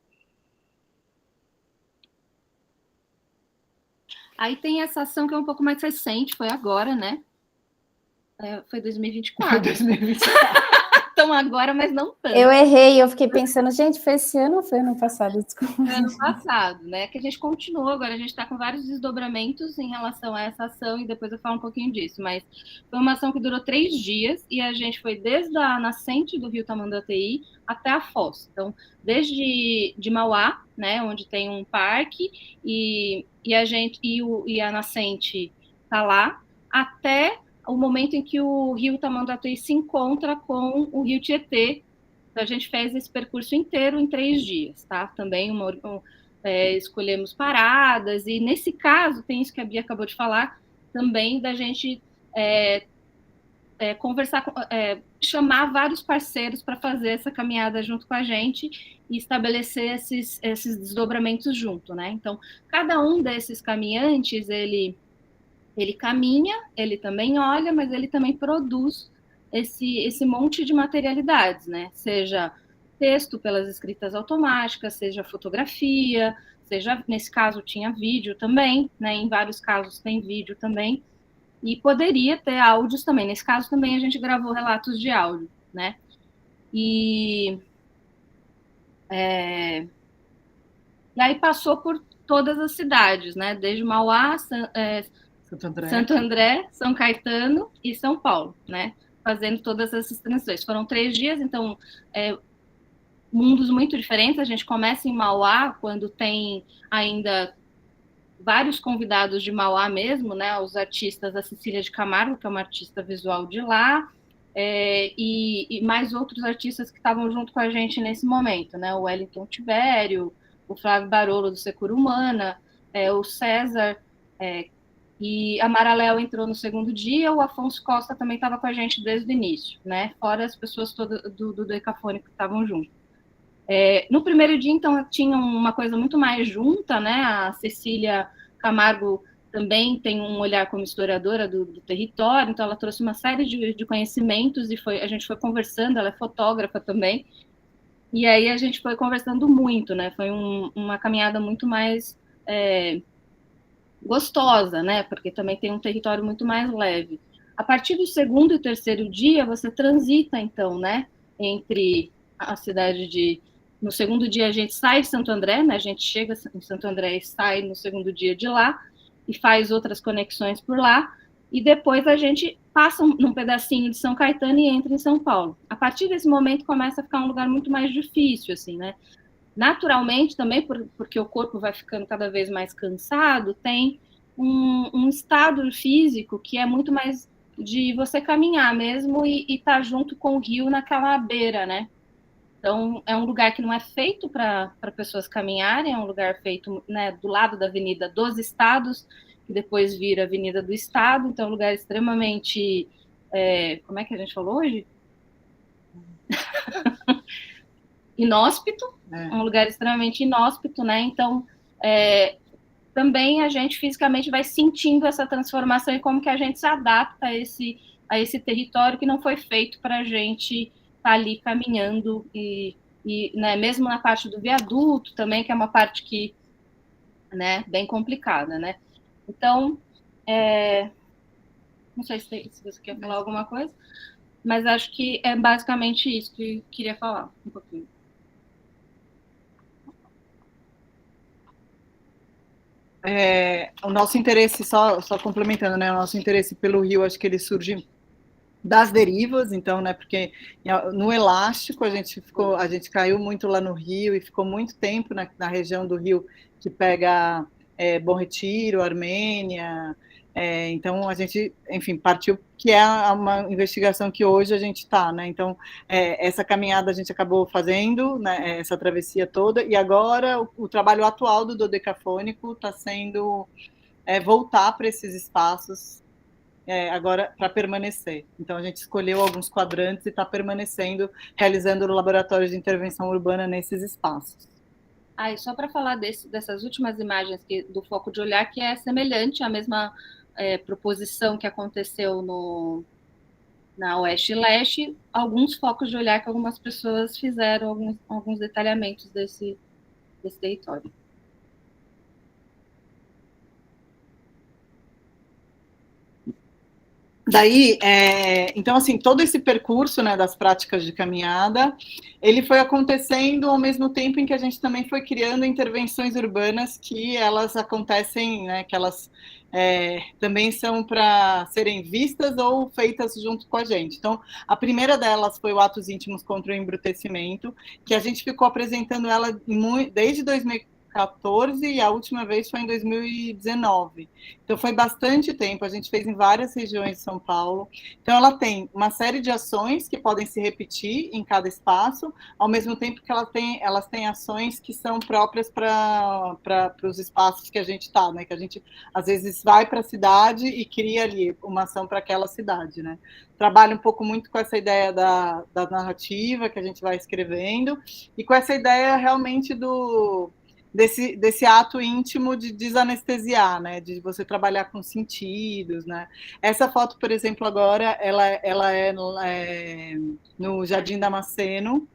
Aí tem essa ação que é um pouco mais recente, foi agora, né? Foi 2024. Foi 2024. Então agora, mas não tanto. Eu errei, eu fiquei pensando, gente, foi esse ano ou foi ano passado? Desculpa. Foi ano passado, né? Que a gente continuou, agora a gente está com vários desdobramentos em relação a essa ação, e depois eu falo um pouquinho disso, mas foi uma ação que durou 3 dias, e a gente foi desde a nascente do Rio Tamanduateí até a Foz. Então, desde de Mauá, né, onde tem um parque, e a nascente está lá, até o momento em que o Rio Tamanduateí se encontra com o Rio Tietê. Então, a gente fez esse percurso inteiro em 3 dias, tá? Também escolhemos paradas, e nesse caso, tem isso que a Bia acabou de falar, também da gente conversar, chamar vários parceiros para fazer essa caminhada junto com a gente e estabelecer esses desdobramentos junto, né? Então, cada um desses caminhantes, ele caminha, ele também olha, mas ele também produz esse monte de materialidades, né? Seja texto pelas escritas automáticas, seja fotografia, seja, nesse caso, tinha vídeo também, né? Em vários casos tem vídeo também, e poderia ter áudios também. Nesse caso também a gente gravou relatos de áudio, né? E aí passou por todas as cidades, né? Desde Mauá, Santo André, São Caetano e São Paulo, né? Fazendo todas essas transições. Foram 3 dias, então, mundos muito diferentes. A gente começa em Mauá, quando tem ainda vários convidados de Mauá mesmo, né? Os artistas, a Cecília de Camargo, que é uma artista visual de lá, e mais outros artistas que estavam junto com a gente nesse momento, né? O Wellington Tibério, o Flávio Barolo, do Secura Humana, o César, e a Maraléu entrou no segundo dia, o Afonso Costa também estava com a gente desde o início, né? Fora as pessoas todas do Decafônico que estavam junto. No primeiro dia, então, tinha uma coisa muito mais junta, né? A Cecília Camargo também tem um olhar como historiadora do território, então ela trouxe uma série de conhecimentos e a gente foi conversando, ela é fotógrafa também, e aí a gente foi conversando muito, né? Foi uma caminhada muito mais gostosa, né? Porque também tem um território muito mais leve. A partir do segundo e terceiro dia, você transita, então, né? Entre a cidade de... No segundo dia, a gente sai de Santo André, né? A gente chega em Santo André e sai no segundo dia de lá, e faz outras conexões por lá, e depois a gente passa num pedacinho de São Caetano e entra em São Paulo. A partir desse momento, começa a ficar um lugar muito mais difícil, assim, né? Naturalmente, também, porque o corpo vai ficando cada vez mais cansado, tem um estado físico que é muito mais de você caminhar mesmo e estar junto com o rio naquela beira, né? Então, é um lugar que não é feito para pessoas caminharem, é um lugar feito, né, do lado da Avenida dos Estados, que depois vira Avenida do Estado, então é um lugar extremamente... como é que a gente falou hoje? Inóspito, um lugar extremamente inóspito, né? Então, também a gente fisicamente vai sentindo essa transformação e como que a gente se adapta a esse território que não foi feito para a gente estar ali caminhando né, mesmo na parte do viaduto também, que é uma parte que, né, bem complicada, né? Então, não sei se você quer falar alguma coisa, mas acho que é basicamente isso que eu queria falar um pouquinho. O nosso interesse, só complementando, né? O nosso interesse pelo rio, acho que ele surge das derivas, então, né? Porque no elástico a gente caiu muito lá no rio e ficou muito tempo na região do rio que pega Bom Retiro, Armênia. Então a gente, enfim, partiu que é uma investigação que hoje a gente está, né? Então essa caminhada a gente acabou fazendo, né? Essa travessia toda e agora o trabalho atual do dodecafônico está sendo voltar para esses espaços agora para permanecer. Então, a gente escolheu alguns quadrantes e está permanecendo, realizando o laboratório de intervenção urbana nesses espaços. E só para falar dessas últimas imagens do foco de olhar, que é semelhante à mesma proposição que aconteceu na Oeste e Leste, alguns focos de olhar que algumas pessoas fizeram, alguns detalhamentos desse território. Daí, então, assim, todo esse percurso, né, das práticas de caminhada, ele foi acontecendo ao mesmo tempo em que a gente também foi criando intervenções urbanas que elas acontecem, né, que elas também são para serem vistas ou feitas junto com a gente. Então, a primeira delas foi o Atos Íntimos contra o Embrutecimento, que a gente ficou apresentando ela desde 2014 e a última vez foi em 2019. Então, foi bastante tempo, a gente fez em várias regiões de São Paulo. Então, ela tem uma série de ações que podem se repetir em cada espaço, ao mesmo tempo que elas têm ações que são próprias para os espaços que a gente está, né? Que a gente, às vezes, vai para a cidade e cria ali uma ação para aquela cidade, né? Trabalha um pouco muito com essa ideia da narrativa que a gente vai escrevendo e com essa ideia realmente desse ato íntimo de desanestesiar, né? De você trabalhar com sentidos, né? Essa foto, por exemplo, agora, ela é no Jardim Damasceno.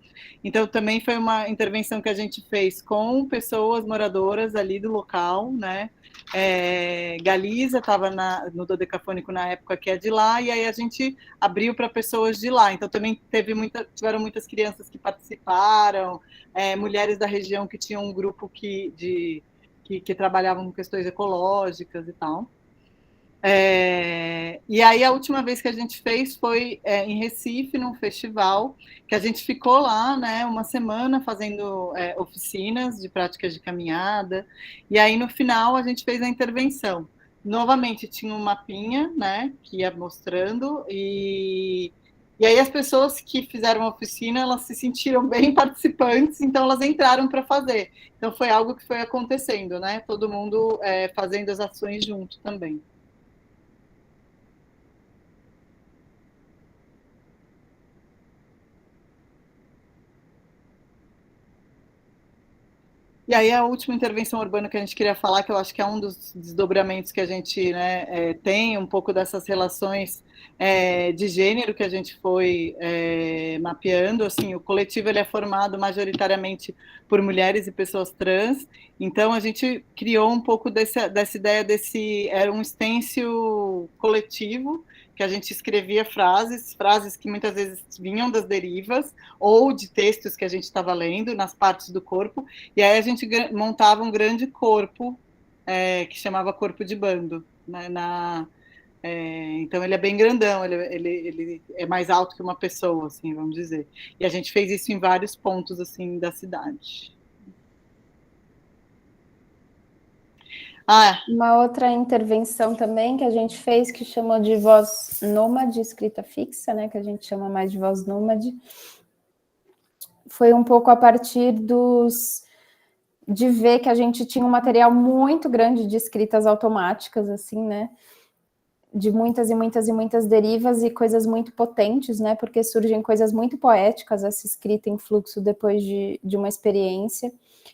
Então, também foi uma intervenção que a gente fez com pessoas moradoras ali do local, né? Galiza estava no Dodecafônico na época que é de lá, e aí a gente abriu para pessoas de lá. Então, também tiveram muitas crianças que participaram, mulheres da região que tinham um grupo que trabalhavam com questões ecológicas e tal. E aí a última vez que a gente fez foi em Recife, num festival, que a gente ficou lá, né, uma semana fazendo oficinas de práticas de caminhada, e aí no final a gente fez a intervenção. Novamente tinha um mapinha, né, que ia mostrando, e aí as pessoas que fizeram a oficina, elas se sentiram bem participantes, então elas entraram para fazer. Então foi algo que foi acontecendo, né, todo mundo fazendo as ações junto também. E aí a última intervenção urbana que a gente queria falar, que eu acho que é um dos desdobramentos que a gente, né, tem, um pouco dessas relações de gênero que a gente foi mapeando. Assim, o coletivo ele é formado majoritariamente por mulheres e pessoas trans, então a gente criou um pouco dessa ideia era um stencil coletivo, que a gente escrevia frases que muitas vezes vinham das derivas, ou de textos que a gente estava lendo, nas partes do corpo, e aí a gente montava um grande corpo, que chamava corpo de bando, né, então ele é bem grandão, ele é mais alto que uma pessoa, assim, vamos dizer. E a gente fez isso em vários pontos, assim, da cidade. Uma outra intervenção também que a gente fez, que chamou de voz nômade, escrita fixa, né, que a gente chama mais de voz nômade, foi um pouco a partir de ver que a gente tinha um material muito grande de escritas automáticas, assim, né, de muitas e muitas e muitas derivas e coisas muito potentes, né, porque surgem coisas muito poéticas, essa escrita em fluxo depois de uma experiência,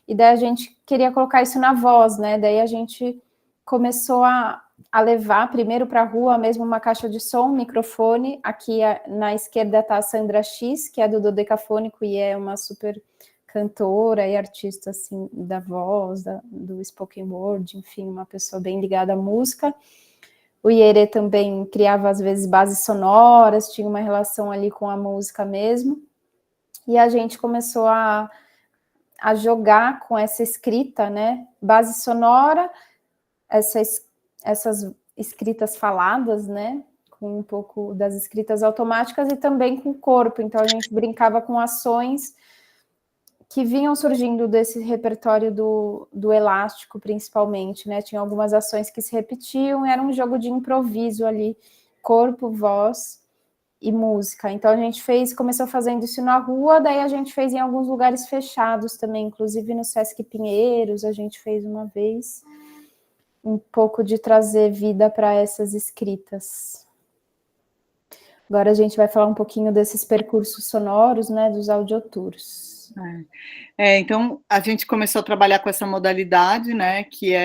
e daí a gente queria colocar isso na voz, né, daí a gente começou a levar primeiro para a rua mesmo uma caixa de som, um microfone. Aqui na esquerda está a Sandra X, que é do Dodecafônico e é uma super cantora e artista assim, da voz, do spoken word, enfim, uma pessoa bem ligada à música. O Iere também criava às vezes bases sonoras, tinha uma relação ali com a música mesmo. E a gente começou a jogar com essa escrita, né, base sonora, essas escritas faladas, né, com um pouco das escritas automáticas e também com o corpo. Então a gente brincava com ações que vinham surgindo desse repertório do elástico, principalmente, né, tinha algumas ações que se repetiam, era um jogo de improviso ali, corpo, voz e música. Então a gente começou fazendo isso na rua, daí a gente fez em alguns lugares fechados também, inclusive no Sesc Pinheiros, a gente fez uma vez, um pouco de trazer vida para essas escritas. Agora a gente vai falar um pouquinho desses percursos sonoros, né, dos audiotours. Então, a gente começou a trabalhar com essa modalidade, né, que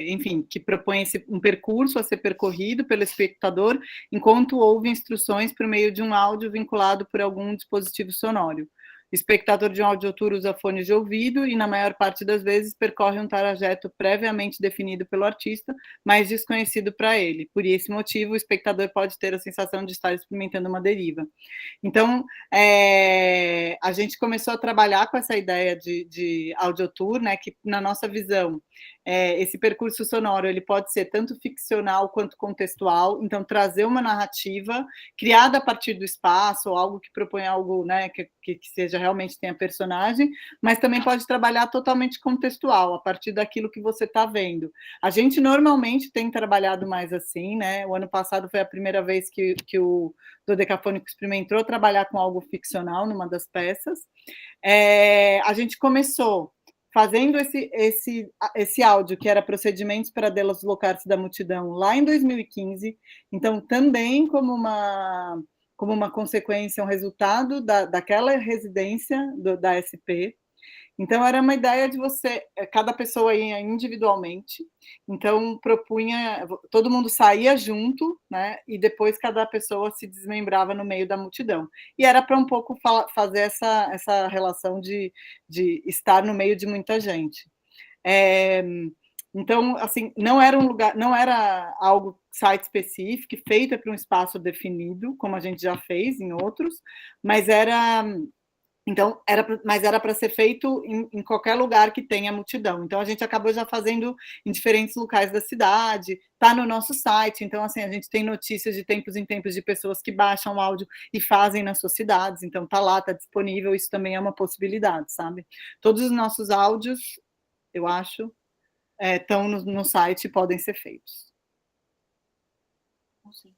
enfim, que propõe um percurso a ser percorrido pelo espectador, enquanto houve instruções por meio de um áudio vinculado por algum dispositivo sonoro. O espectador de um audiotour usa fones de ouvido e, na maior parte das vezes, percorre um trajeto previamente definido pelo artista, mas desconhecido para ele. Por esse motivo, o espectador pode ter a sensação de estar experimentando uma deriva. Então, a gente começou a trabalhar com essa ideia de audiotour, né, que, na nossa visão, esse percurso sonoro ele pode ser tanto ficcional quanto contextual, então trazer uma narrativa criada a partir do espaço, ou algo que propõe algo, né, que seja realmente tenha personagem, mas também pode trabalhar totalmente contextual, a partir daquilo que você está vendo. A gente normalmente tem trabalhado mais assim, né? O ano passado foi a primeira vez que o Dodecafônico experimentou trabalhar com algo ficcional numa das peças. A gente começou fazendo esse áudio, que era Procedimentos para Deslocar-se da Multidão, lá em 2015, então também como uma consequência, um resultado daquela residência da SP. Então, era uma ideia de cada pessoa ia individualmente, então propunha, todo mundo saía junto, né, e depois cada pessoa se desmembrava no meio da multidão. E era para um pouco fazer essa relação de estar no meio de muita gente. Então, assim, não era algo site específico, feita para um espaço definido, como a gente já fez em outros, mas era para ser feito em qualquer lugar que tenha multidão. Então, a gente acabou já fazendo em diferentes locais da cidade, está no nosso site, então, assim, a gente tem notícias de tempos em tempos de pessoas que baixam o áudio e fazem nas suas cidades, então está lá, está disponível, isso também é uma possibilidade, sabe? Todos os nossos áudios, eu acho, estão no site e podem ser feitos. Sim.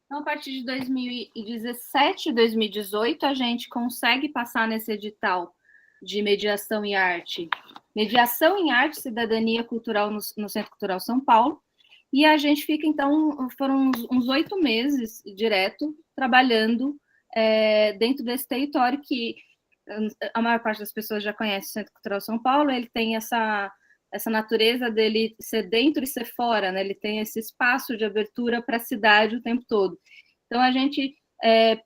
Então, a partir de 2017, 2018, a gente consegue passar nesse edital de mediação em arte. Mediação em arte, cidadania cultural no Centro Cultural São Paulo. E a gente fica, então, foram uns 8 meses direto trabalhando dentro desse território que a maior parte das pessoas já conhece o Centro Cultural São Paulo, ele tem essa natureza dele ser dentro e ser fora, né? Ele tem esse espaço de abertura para a cidade o tempo todo. Então, a gente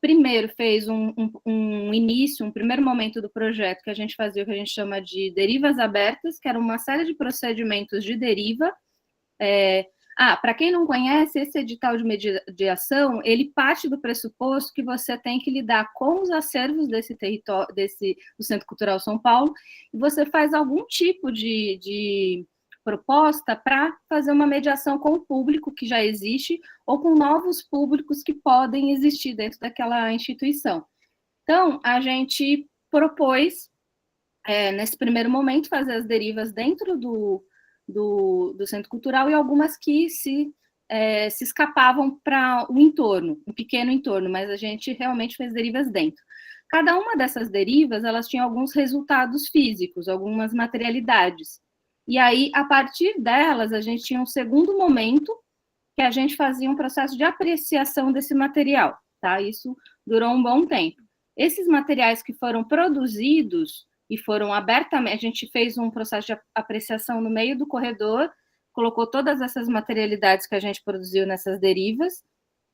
primeiro fez um início, um primeiro momento do projeto, que a gente fazia o que a gente chama de derivas abertas, que era uma série de procedimentos de deriva. Para quem não conhece, esse edital de mediação, ele parte do pressuposto que você tem que lidar com os acervos desse território, do Centro Cultural São Paulo, e você faz algum tipo de proposta para fazer uma mediação com o público que já existe, ou com novos públicos que podem existir dentro daquela instituição. Então, a gente propôs, nesse primeiro momento, fazer as derivas dentro do Centro Cultural, e algumas que se escapavam para o entorno, um pequeno entorno, mas a gente realmente fez derivas dentro. Cada uma dessas derivas, elas tinham alguns resultados físicos, algumas materialidades. E aí, a partir delas, a gente tinha um segundo momento que a gente fazia um processo de apreciação desse material, tá? Isso durou um bom tempo. Esses materiais que foram produzidos e foram abertamente, a gente fez um processo de apreciação no meio do corredor, colocou todas essas materialidades que a gente produziu nessas derivas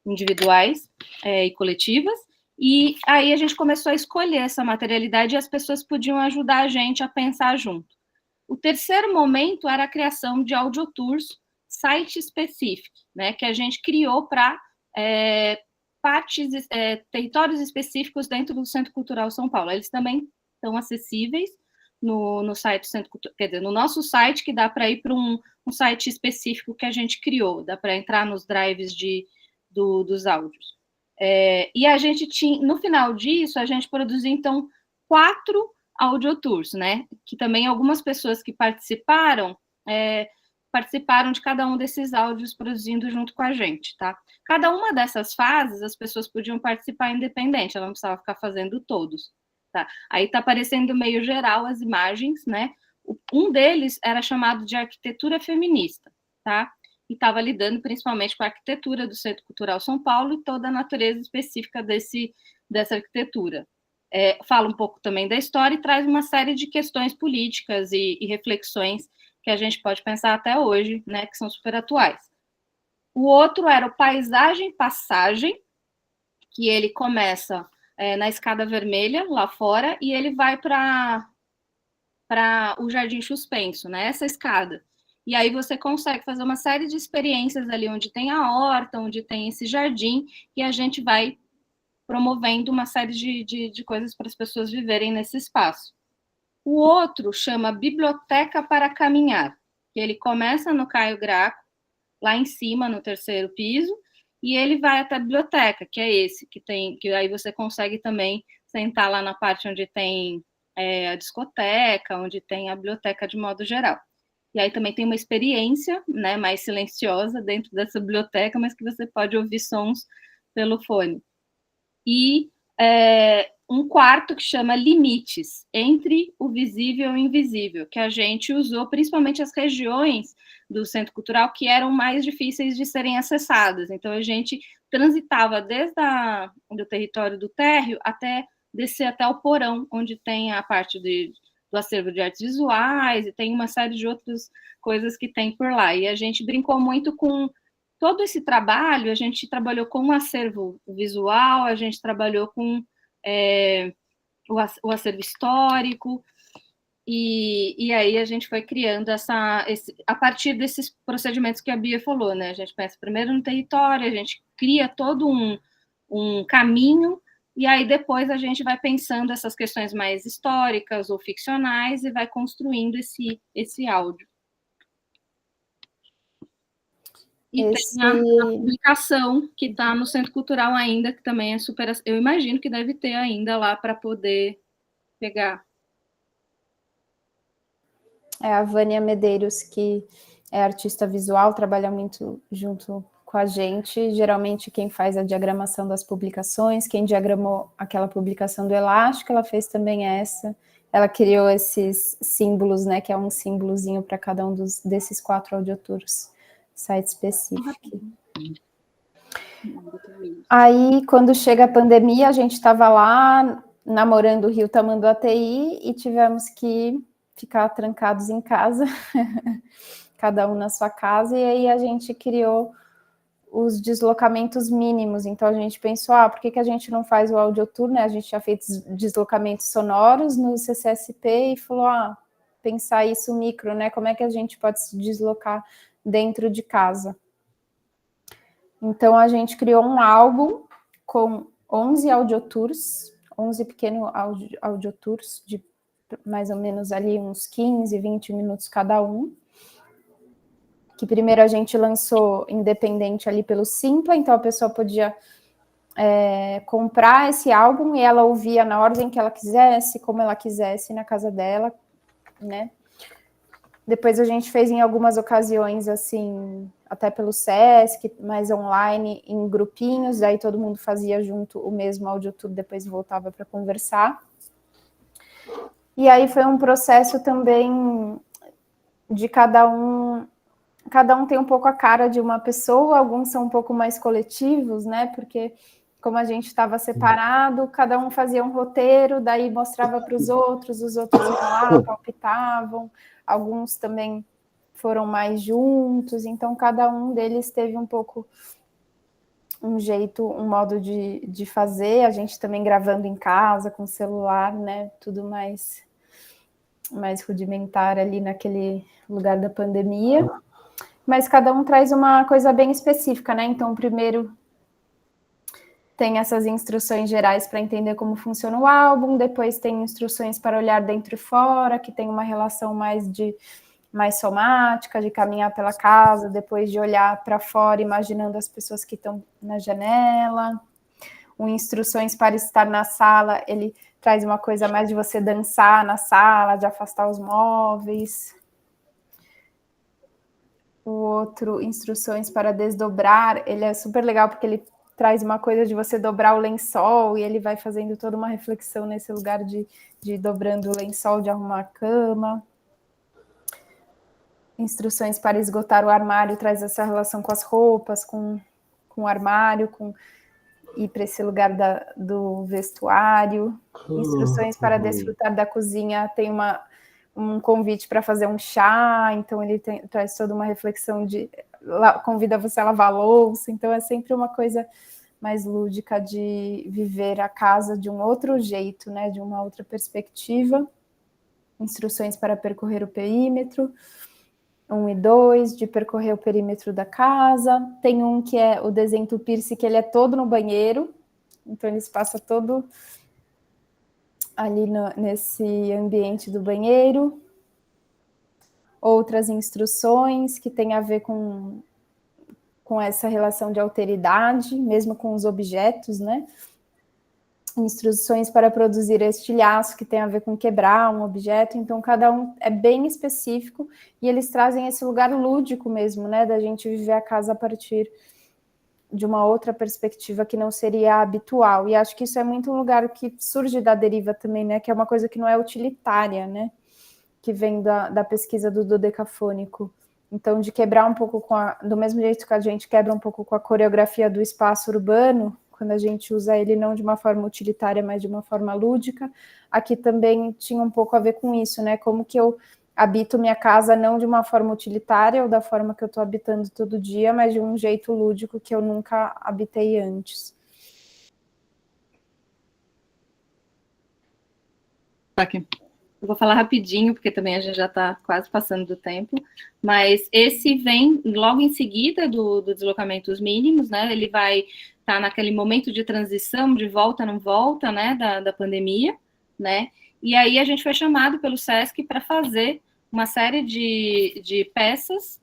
individuais e coletivas, e aí a gente começou a escolher essa materialidade e as pessoas podiam ajudar a gente a pensar junto. O terceiro momento era a criação de audiotours site específico, né, que a gente criou para territórios específicos dentro do Centro Cultural São Paulo. Eles também estão acessíveis no site do Centro Cultural, quer dizer, no nosso site, que dá para ir para um site específico que a gente criou, dá para entrar nos drives dos áudios. E a gente tinha, no final disso, a gente produziu, então, 4 audiotours, né, que também algumas pessoas que participaram de cada um desses áudios produzindo junto com a gente, tá? Cada uma dessas fases, as pessoas podiam participar independente, ela não precisava ficar fazendo todos, tá? Aí tá aparecendo meio geral as imagens, né? Um deles era chamado de arquitetura feminista, tá? E estava lidando principalmente com a arquitetura do Centro Cultural São Paulo e toda a natureza específica dessa arquitetura. Fala um pouco também da história e traz uma série de questões políticas e reflexões que a gente pode pensar até hoje, né, que são super atuais. O outro era o Paisagem Passagem, que ele começa na Escada Vermelha, lá fora, e ele vai para o Jardim Suspenso, né, essa escada. E aí você consegue fazer uma série de experiências ali, onde tem a horta, onde tem esse jardim, e a gente vai promovendo uma série de coisas para as pessoas viverem nesse espaço. O outro chama Biblioteca para Caminhar, que ele começa no Caio Graco, lá em cima, no 3º piso, e ele vai até a biblioteca, que é esse, que aí você consegue também sentar lá na parte onde tem a discoteca, onde tem a biblioteca de modo geral. E aí também tem uma experiência, né, mais silenciosa dentro dessa biblioteca, mas que você pode ouvir sons pelo fone. E um quarto que chama Limites, entre o visível e o invisível, que a gente usou principalmente as regiões do Centro Cultural que eram mais difíceis de serem acessadas. Então, a gente transitava desde do território do térreo até descer até o porão, onde tem a parte do acervo de artes visuais, e tem uma série de outras coisas que tem por lá. E a gente brincou muito com todo esse trabalho, a gente trabalhou com um acervo visual, a gente trabalhou com o acervo histórico, e aí a gente foi criando a partir desses procedimentos que a Bia falou, né? A gente pensa primeiro no território, a gente cria todo um caminho, e aí depois a gente vai pensando essas questões mais históricas ou ficcionais e vai construindo esse áudio. E tem a publicação que está no Centro Cultural ainda, que também é super... Eu imagino que deve ter ainda lá para poder pegar. A Vânia Medeiros, que é artista visual, trabalha muito junto com a gente. Geralmente quem faz a diagramação das publicações, quem diagramou aquela publicação do Elástico, ela fez também essa. Ela criou esses símbolos, né, que é um símbolozinho para cada um desses 4 audiotours. Site específico. Aí, quando chega a pandemia, a gente estava lá namorando o Rio Tamanduateí e tivemos que ficar trancados em casa, cada um na sua casa, e aí a gente criou os deslocamentos mínimos. Então a gente pensou, por que a gente não faz o audiotour, né? A gente já fez deslocamentos sonoros no CCSP e falou, pensar isso micro, né? Como é que a gente pode se deslocar dentro de casa? Então a gente criou um álbum com 11 audiotours, 11 pequenos audiotours de mais ou menos ali uns 15, 20 minutos cada um, que primeiro a gente lançou independente ali pelo Simpla, então a pessoa podia comprar esse álbum e ela ouvia na ordem que ela quisesse, como ela quisesse, na casa dela, né? Depois a gente fez em algumas ocasiões, assim, até pelo Sesc, mais online, em grupinhos, daí todo mundo fazia junto o mesmo audiotour, depois voltava para conversar. E aí foi um processo também de cada um tem um pouco a cara de uma pessoa, alguns são um pouco mais coletivos, né? Porque como a gente estava separado, cada um fazia um roteiro, daí mostrava para os outros iam lá, palpitavam, alguns também foram mais juntos, então cada um deles teve um pouco um jeito, um modo de fazer, a gente também gravando em casa, com celular, né? Tudo mais rudimentar ali naquele lugar da pandemia. Mas cada um traz uma coisa bem específica, né? Então, primeiro tem essas instruções gerais para entender como funciona o álbum, depois tem instruções para olhar dentro e fora, que tem uma relação mais somática, de caminhar pela casa, depois de olhar para fora, imaginando as pessoas que estão na janela. O instruções para estar na sala, ele traz uma coisa mais de você dançar na sala, de afastar os móveis. O outro, instruções para desdobrar, ele é super legal porque ele traz uma coisa de você dobrar o lençol e ele vai fazendo toda uma reflexão nesse lugar de dobrando o lençol, de arrumar a cama. Instruções para esgotar o armário, traz essa relação com as roupas, com o armário, com ir para esse lugar do vestuário. Instruções para desfrutar da cozinha, tem um convite para fazer um chá, então ele traz toda uma reflexão convida você a lavar a louça, então é sempre uma coisa mais lúdica de viver a casa de um outro jeito, né, de uma outra perspectiva. Instruções para percorrer o perímetro, 1 e 2, de percorrer o perímetro da casa. Tem um que é o Desentupir-se, que ele é todo no banheiro, então ele se passa todo ali nesse ambiente do banheiro. Outras instruções que tem a ver com essa relação de alteridade, mesmo com os objetos, né? Instruções para produzir estilhaço, que tem a ver com quebrar um objeto, então cada um é bem específico, e eles trazem esse lugar lúdico mesmo, né? Da gente viver a casa a partir de uma outra perspectiva que não seria habitual, e acho que isso é muito um lugar que surge da deriva também, né, que é uma coisa que não é utilitária, né, que vem da pesquisa do dodecafônico, então de quebrar um pouco do mesmo jeito que a gente quebra um pouco com a coreografia do espaço urbano, quando a gente usa ele não de uma forma utilitária, mas de uma forma lúdica, aqui também tinha um pouco a ver com isso, né, como que eu habito minha casa não de uma forma utilitária ou da forma que eu estou habitando todo dia, mas de um jeito lúdico que eu nunca habitei antes. Aqui. Eu vou falar rapidinho, porque também a gente já está quase passando do tempo, mas esse vem logo em seguida do deslocamentos mínimos, né? Ele vai estar naquele momento de transição, de volta, não volta, né? Da pandemia, né? E aí a gente foi chamado pelo Sesc para fazer uma série de peças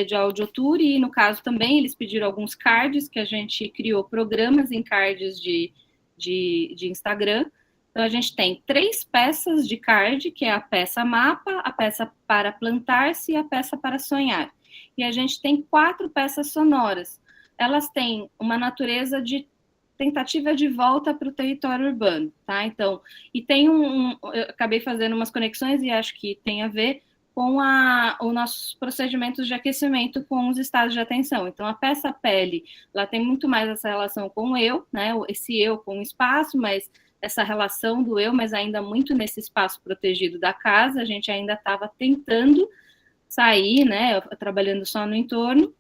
de audiotour, e no caso também eles pediram alguns cards, que a gente criou programas em cards de Instagram. Então a gente tem 3 peças de card, que é a peça mapa, a peça para plantar-se e a peça para sonhar. E a gente tem 4 peças sonoras. Elas têm uma natureza de tentativa de volta para o território urbano, tá? Então, e tem eu acabei fazendo umas conexões e acho que tem a ver com os nossos procedimentos de aquecimento com os estados de atenção. Então, a peça pele, ela tem muito mais essa relação com o eu, né? Esse eu com o espaço, mas essa relação do eu, mas ainda muito nesse espaço protegido da casa, a gente ainda estava tentando sair, né, trabalhando só no entorno.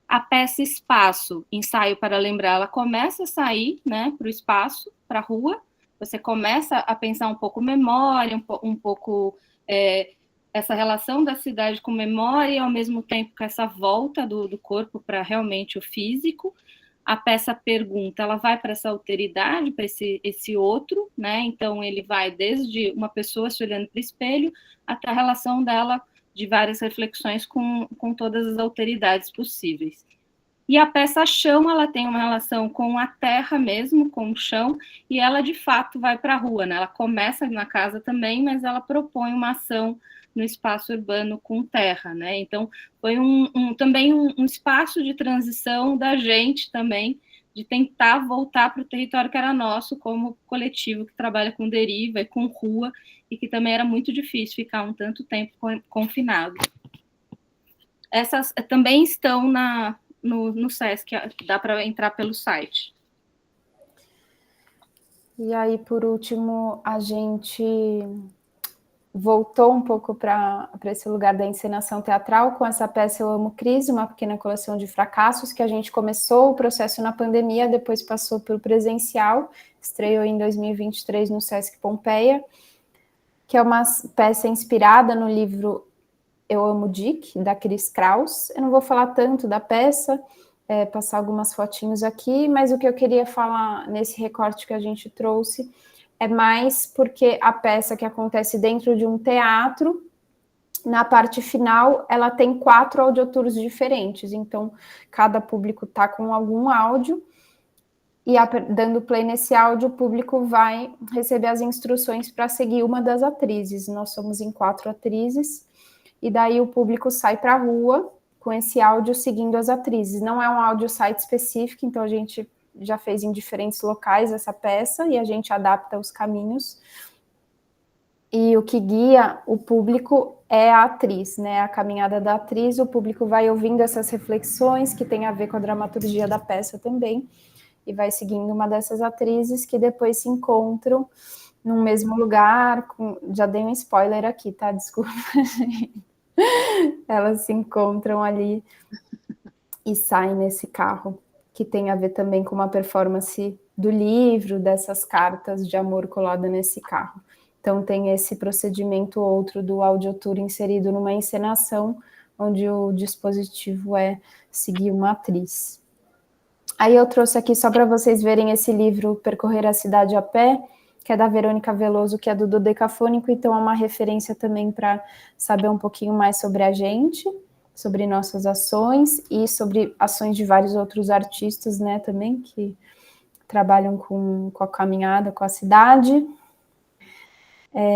A peça Espaço, ensaio para lembrar, ela começa a sair, né, para o espaço, para a rua, você começa a pensar um pouco memória, um pouco essa relação da cidade com memória e, ao mesmo tempo, com essa volta do corpo para realmente o físico. A peça Pergunta, ela vai para essa alteridade, para esse outro, né? Então, ele vai desde uma pessoa se olhando para o espelho até a relação dela de várias reflexões com todas as alteridades possíveis. E a peça Chão, ela tem uma relação com a terra mesmo, com o chão, e ela, de fato, vai para a rua, né? Ela começa na casa também, mas ela propõe uma ação no espaço urbano com terra, né? Então, foi também um espaço de transição da gente também, de tentar voltar para o território que era nosso, como coletivo que trabalha com deriva e com rua, e que também era muito difícil ficar um tanto tempo confinado. Essas também estão no SESC, dá para entrar pelo site. E aí, por último, a gente voltou um pouco para esse lugar da encenação teatral com essa peça Eu Amo Crise, uma pequena coleção de fracassos, que a gente começou o processo na pandemia, depois passou para o presencial, estreou em 2023 no Sesc Pompeia, que é uma peça inspirada no livro Eu Amo Dick, da Cris Kraus. Eu não vou falar tanto da peça, passar algumas fotinhos aqui, mas o que eu queria falar nesse recorte que a gente trouxe é mais porque a peça que acontece dentro de um teatro, na parte final, ela tem 4 audiotours diferentes, então cada público está com algum áudio, e dando play nesse áudio, o público vai receber as instruções para seguir uma das atrizes. Nós somos em 4 atrizes, e daí o público sai para a rua com esse áudio seguindo as atrizes. Não é um áudio site específico, então a gente já fez em diferentes locais essa peça, e a gente adapta os caminhos. E o que guia o público é a atriz, né? A caminhada da atriz, o público vai ouvindo essas reflexões, que tem a ver com a dramaturgia da peça também, e vai seguindo uma dessas atrizes que depois se encontram no mesmo lugar. Já dei um spoiler aqui, tá? Desculpa, gente. Elas se encontram ali e saem nesse carro, que tem a ver também com uma performance do livro, dessas cartas de amor colada nesse carro. Então tem esse procedimento outro do audiotour inserido numa encenação, onde o dispositivo é seguir uma atriz. Aí eu trouxe aqui só para vocês verem esse livro Percorrer a Cidade a Pé, que é da Verônica Veloso, que é do Dodecafônico, então é uma referência também para saber um pouquinho mais sobre a gente, sobre nossas ações e sobre ações de vários outros artistas, né, também, que trabalham com a caminhada, com a cidade.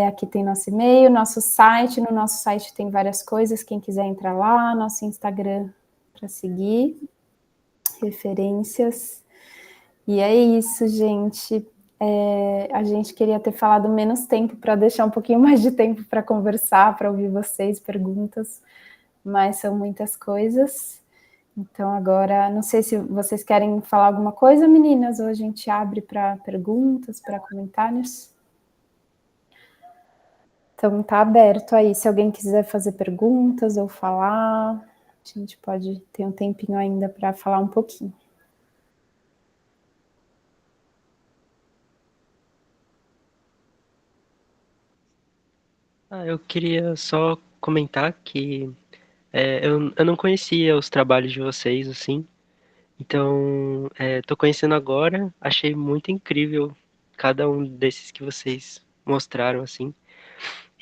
Aqui tem nosso e-mail, nosso site, no nosso site tem várias coisas, quem quiser entrar lá, nosso Instagram para seguir, referências. E é isso, gente. A gente queria ter falado menos tempo para deixar um pouquinho mais de tempo para conversar, para ouvir vocês, perguntas, mas são muitas coisas. Então agora, não sei se vocês querem falar alguma coisa, meninas, ou a gente abre para perguntas, para comentários. Então tá aberto aí, se alguém quiser fazer perguntas ou falar, a gente pode ter um tempinho ainda para falar um pouquinho. Eu queria só comentar que eu não conhecia os trabalhos de vocês, assim, então tô conhecendo agora, achei muito incrível cada um desses que vocês mostraram, assim,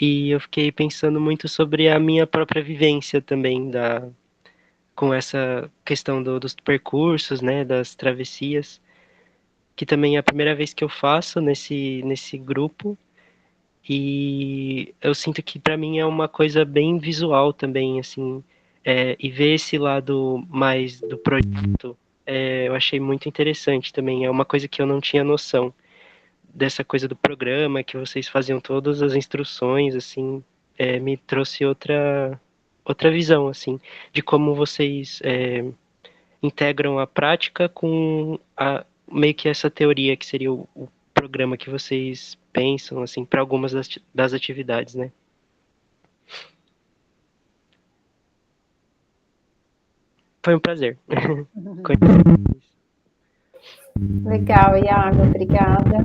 e eu fiquei pensando muito sobre a minha própria vivência também com essa questão dos percursos, né, das travessias, que também é a primeira vez que eu faço nesse grupo. E eu sinto que para mim é uma coisa bem visual também, assim, e ver esse lado mais do projeto, eu achei muito interessante também. É uma coisa que eu não tinha noção dessa coisa do programa, que vocês faziam todas as instruções, assim, me trouxe outra visão, assim, de como vocês integram a prática com meio que essa teoria que seria o programa que vocês pensam, assim, para algumas das atividades, né? Foi um prazer. Legal, Iago, obrigada.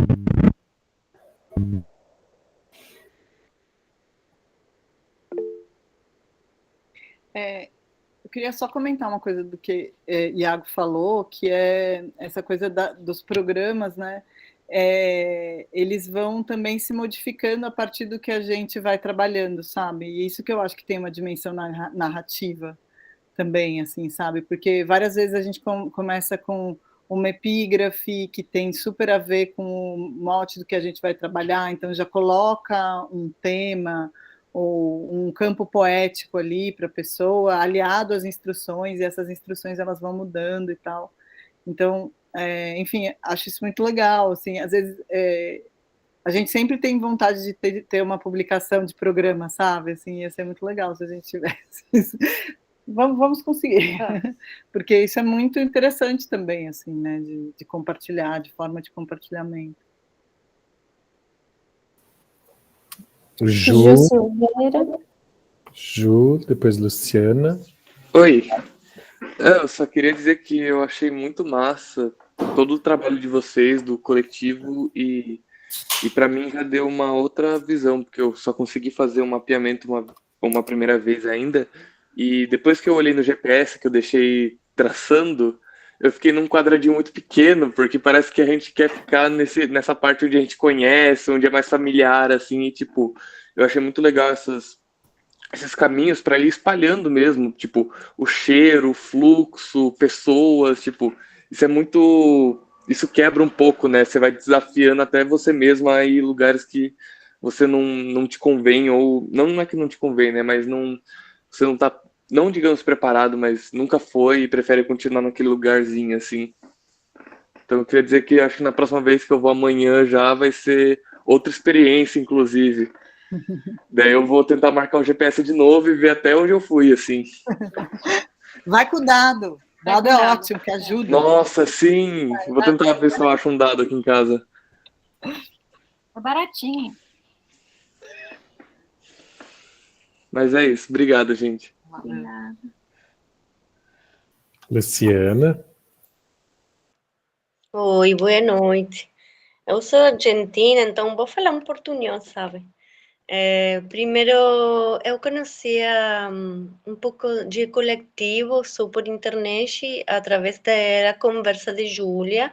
Eu queria só comentar uma coisa do que Iago falou, que é essa coisa dos programas, né? Eles vão também se modificando a partir do que a gente vai trabalhando, sabe? E isso que eu acho que tem uma dimensão narrativa também, assim, sabe? Porque várias vezes a gente começa com uma epígrafe que tem super a ver com o mote do que a gente vai trabalhar, então já coloca um tema ou um campo poético ali para a pessoa, aliado às instruções, e essas instruções elas vão mudando e tal. Então, enfim, acho isso muito legal, assim, às vezes a gente sempre tem vontade de ter uma publicação de programa, sabe? Assim, ia ser muito legal se a gente tivesse isso. Vamos conseguir, porque isso é muito interessante também, assim, né, de compartilhar, de forma de compartilhamento. Ju Silveira. Ju, depois Luciana. Oi, eu só queria dizer que eu achei muito massa todo o trabalho de vocês, do coletivo, e para mim já deu uma outra visão, porque eu só consegui fazer um mapeamento uma primeira vez ainda, e depois que eu olhei no GPS, que eu deixei traçando, eu fiquei num quadradinho muito pequeno, porque parece que a gente quer ficar nessa parte onde a gente conhece, onde é mais familiar, assim, e tipo, eu achei muito legal esses caminhos para ir espalhando mesmo, tipo, o cheiro, o fluxo, pessoas, tipo, isso é muito, isso quebra um pouco, né? Você vai desafiando até você mesmo a ir em lugares que você não te convém, ou não é que não te convém, né? Mas não, você não tá, não digamos preparado, mas nunca foi e prefere continuar naquele lugarzinho assim. Então eu queria dizer que acho que na próxima vez que eu vou amanhã já vai ser outra experiência, inclusive. Daí eu vou tentar marcar o GPS de novo e ver até onde eu fui, assim. Vai com o dado. Dado é ótimo, que ajuda. Nossa, sim! Vou tentar ver se eu acho um dado aqui em casa. É baratinho. Mas é isso. Obrigado, gente. Obrigada. Luciana. Oi, boa noite. Eu sou argentina, então vou falar um portunhol, sabe? Primeiro, eu conhecia um pouco de coletivo só por internet, através da conversa de Júlia,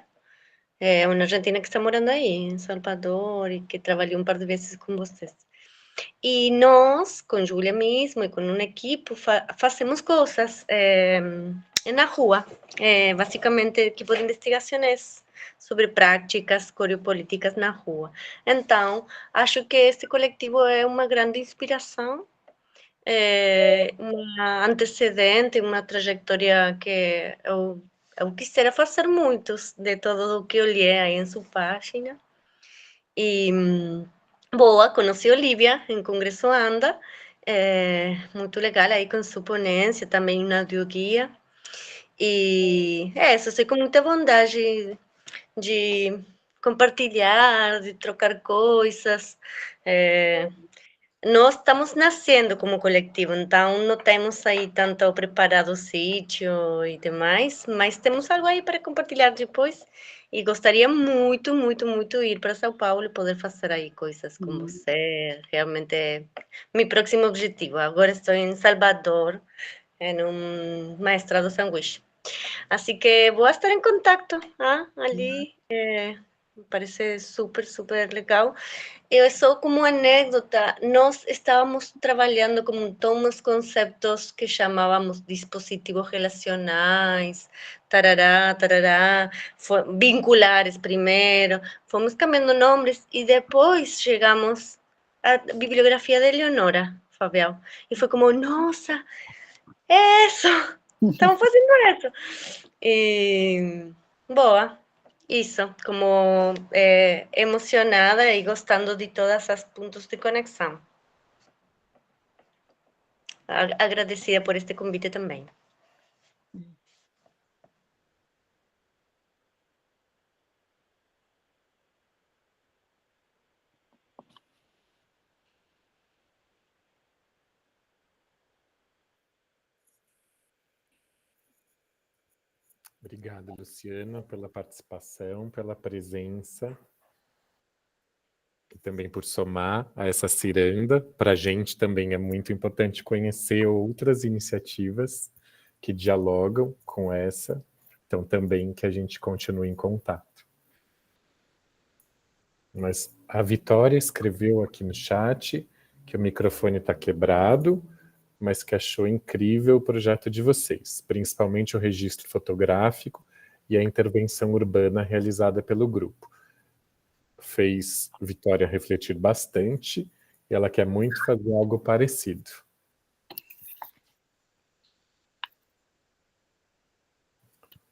uma argentina que está morando aí, em Salvador, e que trabalhou um par de vezes com vocês. E nós, com Júlia mesmo e com uma equipe, fazemos coisas na rua, basicamente equipo de investigações sobre práticas coreopolíticas na rua. Então, acho que esse coletivo é uma grande inspiração, uma antecedente, uma trajetória que eu quisera fazer muitos de todo o que eu li aí em sua página. E boa, conheci Olivia em Congresso Anda, muito legal aí com sua ponência, também na audioguia. E só sei com muita vontade de compartilhar, de trocar coisas. Nós estamos nascendo como coletivo, então não temos aí tanto preparado o sítio e demais, mas temos algo aí para compartilhar depois. E gostaria muito, muito, muito ir para São Paulo e poder fazer aí coisas com você. Realmente é meu próximo objetivo. Agora estou em Salvador, em um mestrado sanduíche. Assim que vou estar em contato ali. Me parece super, super legal. Eu só como anécdota, nós estávamos trabalhando com uns conceitos que chamávamos dispositivos relacionais, tarará, tarará, vinculares primeiro, fomos cambiando nomes e depois chegamos à bibliografia de Eleonora Fabial. E foi como, nossa, é isso, estamos fazendo isso. E, boa. Isso, como emocionada e gostando de todas as pontos de conexão. Agradecida por este convite também. Obrigado, Luciana, pela participação, pela presença e também por somar a essa ciranda. Para a gente também é muito importante conhecer outras iniciativas que dialogam com essa, então também que a gente continue em contato. Mas a Vitória escreveu aqui no chat que o microfone está quebrado, mas que achou incrível o projeto de vocês, principalmente o registro fotográfico e a intervenção urbana realizada pelo grupo. Fez Vitória refletir bastante e ela quer muito fazer algo parecido.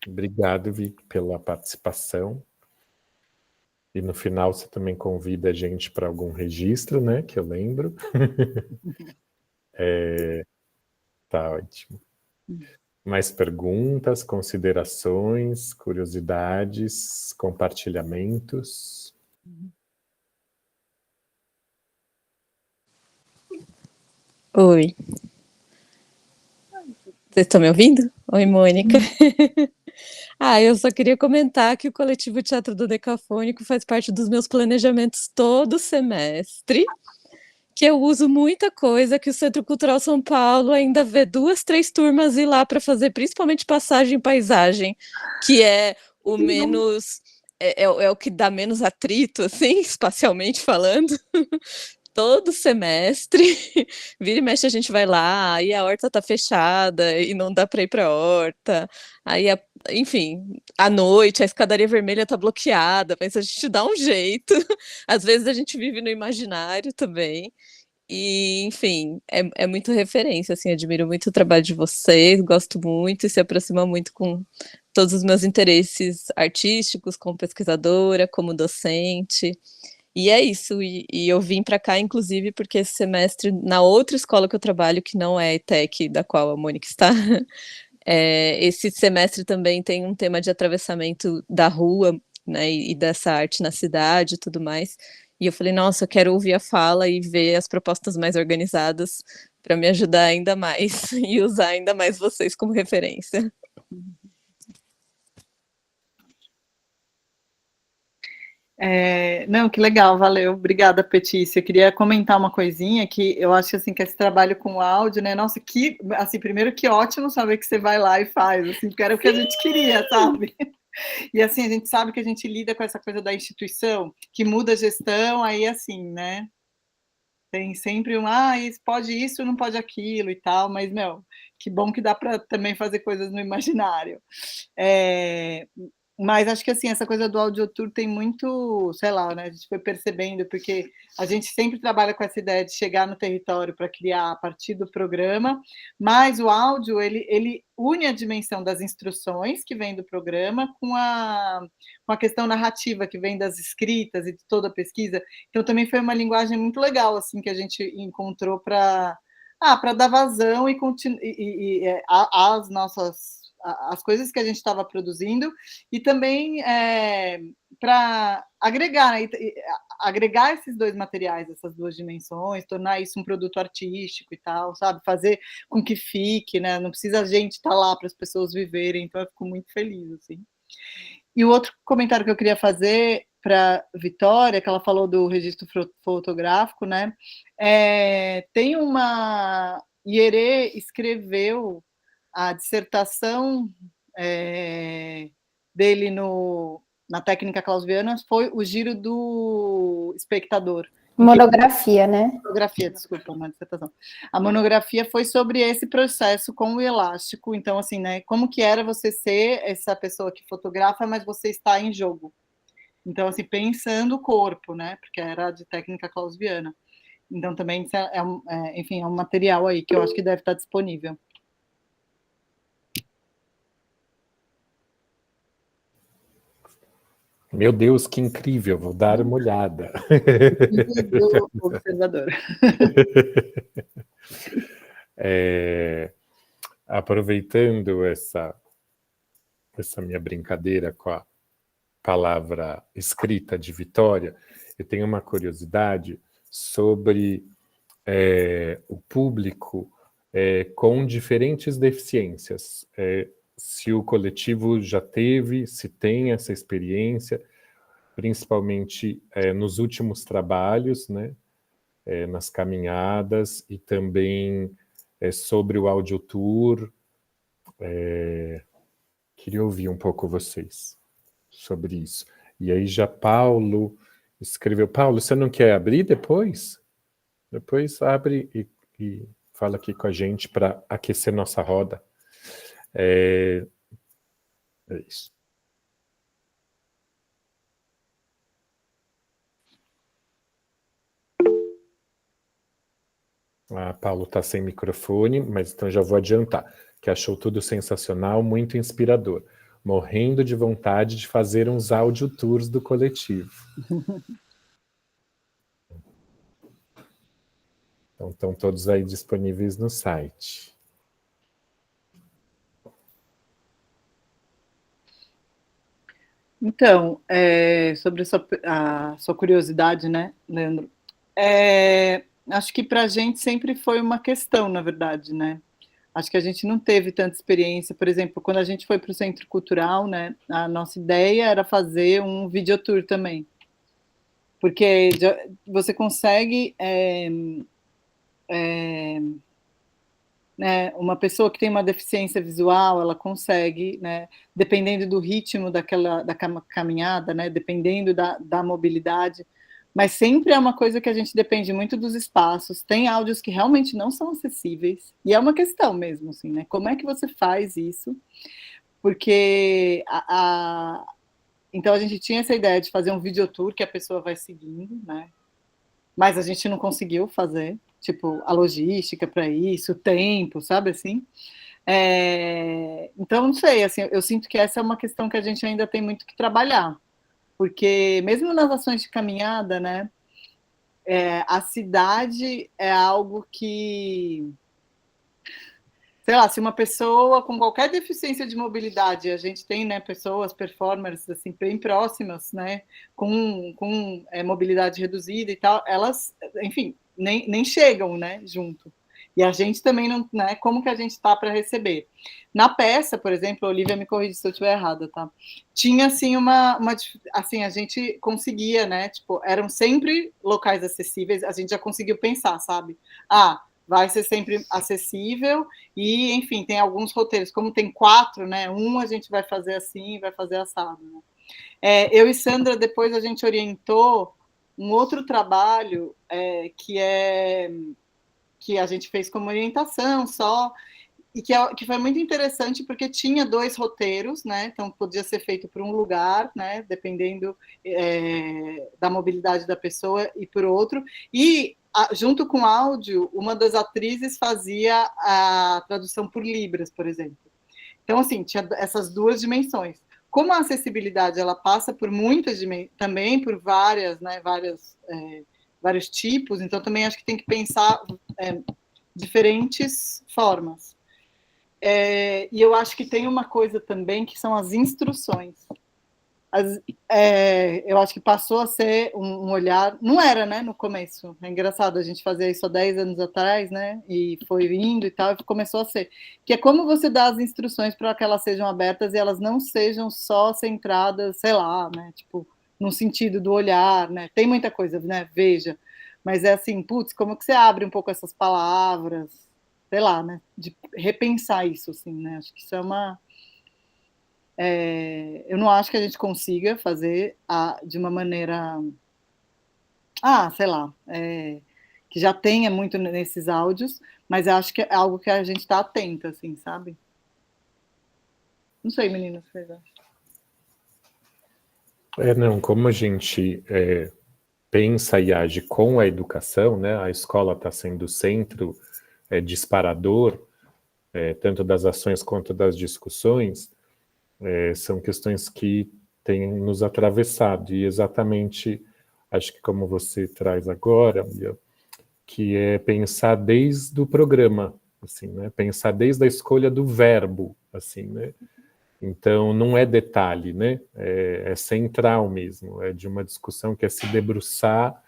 Obrigado, Vi, pela participação. E no final você também convida a gente para algum registro, né? Que eu lembro. Tá ótimo. Mais perguntas, considerações, curiosidades, compartilhamentos? Oi. Vocês estão me ouvindo? Oi, Mônica. Eu só queria comentar que o Coletivo Teatro Dodecafônico faz parte dos meus planejamentos todo semestre, que eu uso muita coisa que o Centro Cultural São Paulo ainda vê 2, 3 turmas ir lá para fazer, principalmente passagem e paisagem, que é o menos... É o que dá menos atrito, assim, espacialmente falando. Todo semestre, vira e mexe a gente vai lá, aí a horta tá fechada e não dá para ir para a horta, aí, enfim, à noite a escadaria vermelha tá bloqueada, mas a gente dá um jeito, às vezes a gente vive no imaginário também, e, enfim, é muito referência, assim, admiro muito o trabalho de vocês, gosto muito e se aproxima muito com todos os meus interesses artísticos, como pesquisadora, como docente. E é isso, e eu vim para cá, inclusive, porque esse semestre, na outra escola que eu trabalho, que não é a ETEC, da qual a Mônica está, esse semestre também tem um tema de atravessamento da rua, né, e dessa arte na cidade e tudo mais. E eu falei, nossa, eu quero ouvir a fala e ver as propostas mais organizadas para me ajudar ainda mais e usar ainda mais vocês como referência. Não, que legal, valeu, obrigada, Petícia. Queria comentar uma coisinha que eu acho assim que esse trabalho com áudio, né? Nossa, que assim, primeiro que ótimo saber que você vai lá e faz, assim, porque era o que a gente queria, sabe? E assim, a gente sabe que a gente lida com essa coisa da instituição, que muda a gestão, aí assim, né? Tem sempre isso pode isso, não pode aquilo e tal, mas, meu, que bom que dá para também fazer coisas no imaginário. Mas acho que assim, essa coisa do audiotour tem muito, sei lá, né? A gente foi percebendo, porque a gente sempre trabalha com essa ideia de chegar no território para criar a partir do programa, mas o áudio ele une a dimensão das instruções que vem do programa com a questão narrativa que vem das escritas e de toda a pesquisa. Então também foi uma linguagem muito legal assim que a gente encontrou para dar vazão às nossas as coisas que a gente estava produzindo e também para agregar, né, agregar esses dois materiais, essas duas dimensões, tornar isso um produto artístico e tal, sabe? Fazer com que fique, né? Não precisa a gente estar lá para as pessoas viverem, então eu fico muito feliz, assim. E o outro comentário que eu queria fazer para Vitória, que ela falou do registro fotográfico, né? Tem uma... Ierê escreveu a dissertação dele na técnica clausewittiana foi o giro do espectador. Monografia, né? Monografia, desculpa, uma dissertação. A monografia foi sobre esse processo com o elástico, então, assim, né, como que era você ser essa pessoa que fotografa, mas você está em jogo. Então, assim, pensando o corpo, né, porque era de técnica clausewittiana. Então, também, enfim, é um material aí que eu acho que deve estar disponível. Meu Deus, que incrível, vou dar uma olhada. Do observador. Aproveitando essa minha brincadeira com a palavra escrita de Vitória, eu tenho uma curiosidade sobre o público com diferentes deficiências. se o coletivo já teve, se tem essa experiência, principalmente nos últimos trabalhos, né, nas caminhadas, e também sobre o audiotour. Queria ouvir um pouco vocês sobre isso. E aí já Paulo escreveu. Paulo, você não quer abrir depois? Depois abre e fala aqui com a gente para aquecer nossa roda. É isso. Paulo está sem microfone, mas então já vou adiantar, que achou tudo sensacional, muito inspirador. Morrendo de vontade de fazer uns audio tours do coletivo. Então estão todos aí disponíveis no site. Então, sobre a sua curiosidade, né, Leandro? Acho que para a gente sempre foi uma questão, na verdade, né? Acho que a gente não teve tanta experiência. Por exemplo, quando a gente foi para o Centro Cultural, né, a nossa ideia era fazer um videotour também. Porque você consegue... né, uma pessoa que tem uma deficiência visual, ela consegue, né, dependendo do ritmo da caminhada, né, dependendo da mobilidade, mas sempre é uma coisa que a gente depende muito dos espaços. Tem áudios que realmente não são acessíveis, e é uma questão mesmo, assim, né, como é que você faz isso? Porque então a gente tinha essa ideia de fazer um videotour que a pessoa vai seguindo, né, mas a gente não conseguiu fazer, tipo, a logística para isso, o tempo, sabe, assim? Então, não sei, assim, eu sinto que essa é uma questão que a gente ainda tem muito que trabalhar, porque mesmo nas ações de caminhada, né, a cidade é algo que, sei lá, se uma pessoa com qualquer deficiência de mobilidade, a gente tem, né, pessoas, performers, assim, bem próximas, né, com mobilidade reduzida e tal, elas, enfim, nem chegam, né, junto. E a gente também não, né, como que a gente está para receber? Na peça, por exemplo, a Olivia me corrige se eu estiver errada, tá? Tinha, assim, assim, a gente conseguia, né, tipo, eram sempre locais acessíveis, a gente já conseguiu pensar, sabe? Vai ser sempre acessível e, enfim, tem alguns roteiros, como tem 4, né, a gente vai fazer assim, vai fazer assado, né? Eu e Sandra, depois a gente orientou um outro trabalho que a gente fez como orientação só, e que foi muito interessante porque tinha 2 roteiros, né? Então podia ser feito por um lugar, né? Dependendo da mobilidade da pessoa, e por outro. E junto com áudio, uma das atrizes fazia a tradução por Libras, por exemplo. Então, assim, tinha essas 2 dimensões. Como a acessibilidade ela passa por muitas dimensões, também por vários tipos, então também acho que tem que pensar diferentes formas. E eu acho que tem uma coisa também que são as instruções. Eu acho que passou a ser um olhar, não era, né, no começo, é engraçado, a gente fazia isso há 10 anos atrás, né, e foi indo e tal, e começou a ser, que é como você dá as instruções para que elas sejam abertas e elas não sejam só centradas, sei lá, né, tipo, no sentido do olhar, né, tem muita coisa, né, veja, mas é assim, putz, como que você abre um pouco essas palavras, sei lá, né, de repensar isso, assim, né, acho que isso é uma... eu não acho que a gente consiga fazer de uma maneira, sei lá, que já tenha muito nesses áudios, mas acho que é algo que a gente está atenta, assim, sabe? Não sei, meninas, vocês acham? Não, como a gente pensa e age com a educação, né? A escola está sendo o centro disparador, tanto das ações quanto das discussões, são questões que têm nos atravessado, e exatamente, acho que como você traz agora, que é pensar desde o programa, assim, né? Pensar desde a escolha do verbo, assim, né? Então, não é detalhe, né? É central mesmo, é de uma discussão que é se debruçar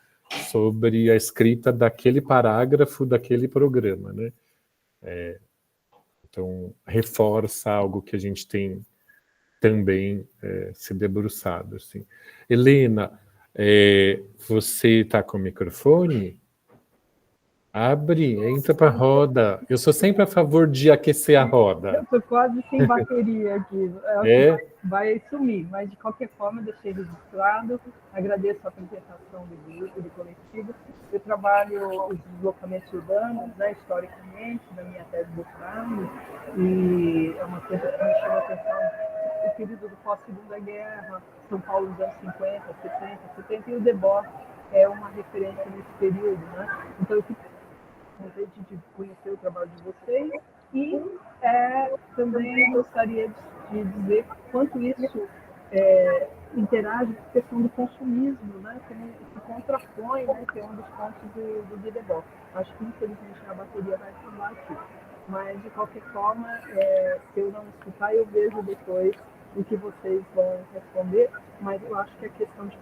sobre a escrita daquele parágrafo, daquele programa, né? Então, reforça algo que a gente tem também se debruçado. Assim. Helena, você está com o microfone? Abre, entra para a roda. Eu sou sempre a favor de aquecer a roda. Eu estou quase sem bateria aqui. Vai sumir, mas de qualquer forma eu deixei registrado. Agradeço a apresentação do grupo, do coletivo. Eu trabalho os deslocamentos urbanos, né, historicamente, na minha tese de doutorado, e é uma coisa que me chama a atenção. O período do pós-segunda guerra, São Paulo dos anos 50, 70, e o Debord é uma referência nesse período, né? Então eu fico de conhecer o trabalho de vocês e também gostaria de dizer quanto isso interage com a questão do consumismo, né, como se contrapõe, né, que é um dos pontos do Debord. Acho que, infelizmente, a bateria vai acabar aqui. Mas, de qualquer forma, se eu não escutar, eu vejo depois o que vocês vão responder, mas eu acho que a questão de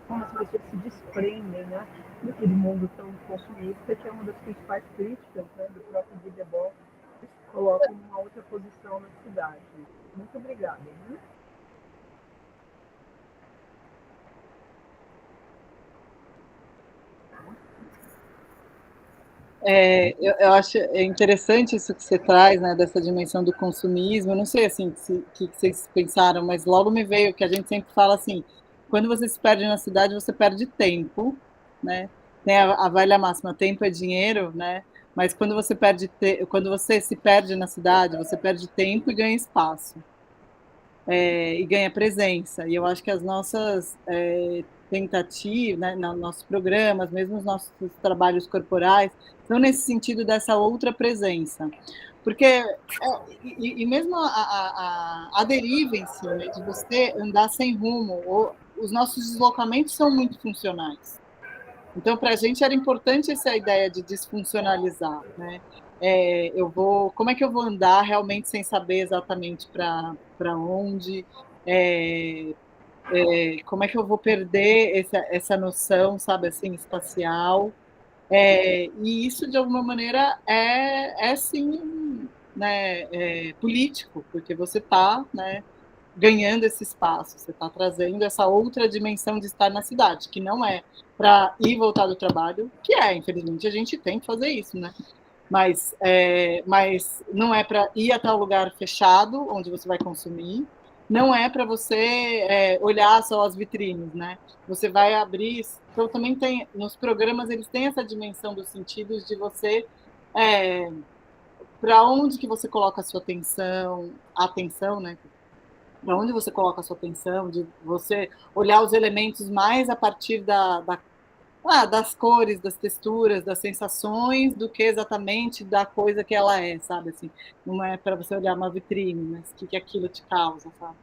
como as pessoas se desprendem, né, daquele mundo tão consumista, que é uma das principais críticas, né, do próprio Guy Debord, que se coloca em uma outra posição na cidade. Muito obrigada. Né? Eu acho interessante isso que você traz, né, dessa dimensão do consumismo. Eu não sei assim que vocês pensaram, mas logo me veio que a gente sempre fala assim: quando você se perde na cidade, você perde tempo, né? Tem a velha máxima, tempo é dinheiro, né? Mas quando você se perde na cidade, você perde tempo e ganha espaço, e ganha presença. E eu acho que as nossas tentativas, né, nossos programas, mesmo os nossos trabalhos corporais, são nesse sentido dessa outra presença. Porque, e mesmo a deriva em si, né, de você andar sem rumo, os nossos deslocamentos são muito funcionais. Então, para a gente era importante essa ideia de desfuncionalizar, né? Como é que eu vou andar realmente sem saber exatamente para onde? Como é que eu vou perder essa noção, sabe, assim, espacial? E isso, de alguma maneira, sim, né, político, porque você está, né, ganhando esse espaço, você está trazendo essa outra dimensão de estar na cidade, que não é para ir e voltar do trabalho, que infelizmente, a gente tem que fazer isso, né? Mas não é para ir até o lugar fechado, onde você vai consumir, não é para você olhar só as vitrines, né? Você vai abrir... Então, também tem, nos programas, eles têm essa dimensão dos sentidos de você... para onde que você coloca a sua atenção, né? Para onde você coloca a sua atenção, de você olhar os elementos mais a partir das cores, das texturas, das sensações, do que exatamente da coisa que ela é, sabe? Assim, não é para você olhar uma vitrine, mas o que aquilo te causa, sabe?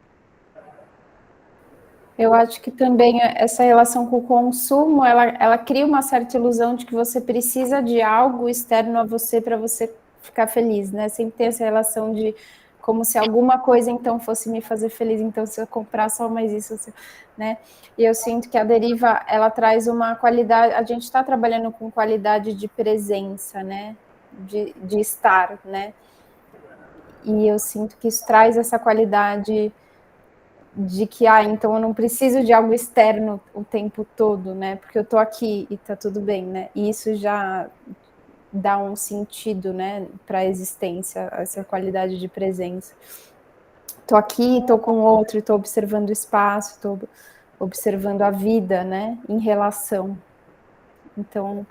Eu acho que também essa relação com o consumo, ela cria uma certa ilusão de que você precisa de algo externo a você para você ficar feliz, né? Sempre tem essa relação de como se alguma coisa, então, fosse me fazer feliz, então, se eu comprar só mais isso, né? E eu sinto que a deriva, ela traz uma qualidade, a gente está trabalhando com qualidade de presença, né? De estar, né? E eu sinto que isso traz essa qualidade de que, então eu não preciso de algo externo o tempo todo, né? Porque eu tô aqui e tá tudo bem, né? E isso já dá um sentido, né, para a existência, essa qualidade de presença. Tô aqui, tô com o outro, tô observando o espaço, tô observando a vida, né, em relação. Então,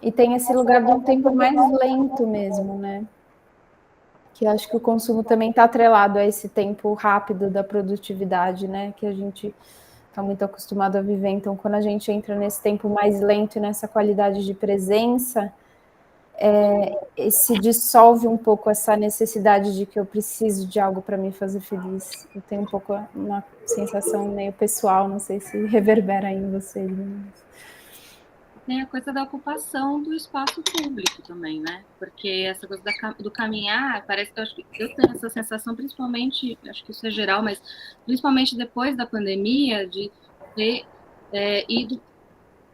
e tem esse lugar de um tempo mais lento mesmo, né? Que eu acho que o consumo também está atrelado a esse tempo rápido da produtividade, né? Que a gente está muito acostumado a viver. Então, quando a gente entra nesse tempo mais lento e nessa qualidade de presença, se dissolve um pouco essa necessidade de que eu preciso de algo para me fazer feliz. Eu tenho um pouco uma sensação meio pessoal, não sei se reverbera aí em vocês. Tem a coisa da ocupação do espaço público também, né? Porque essa coisa do caminhar, parece que eu tenho essa sensação, principalmente, acho que isso é geral, mas principalmente depois da pandemia, de ter ido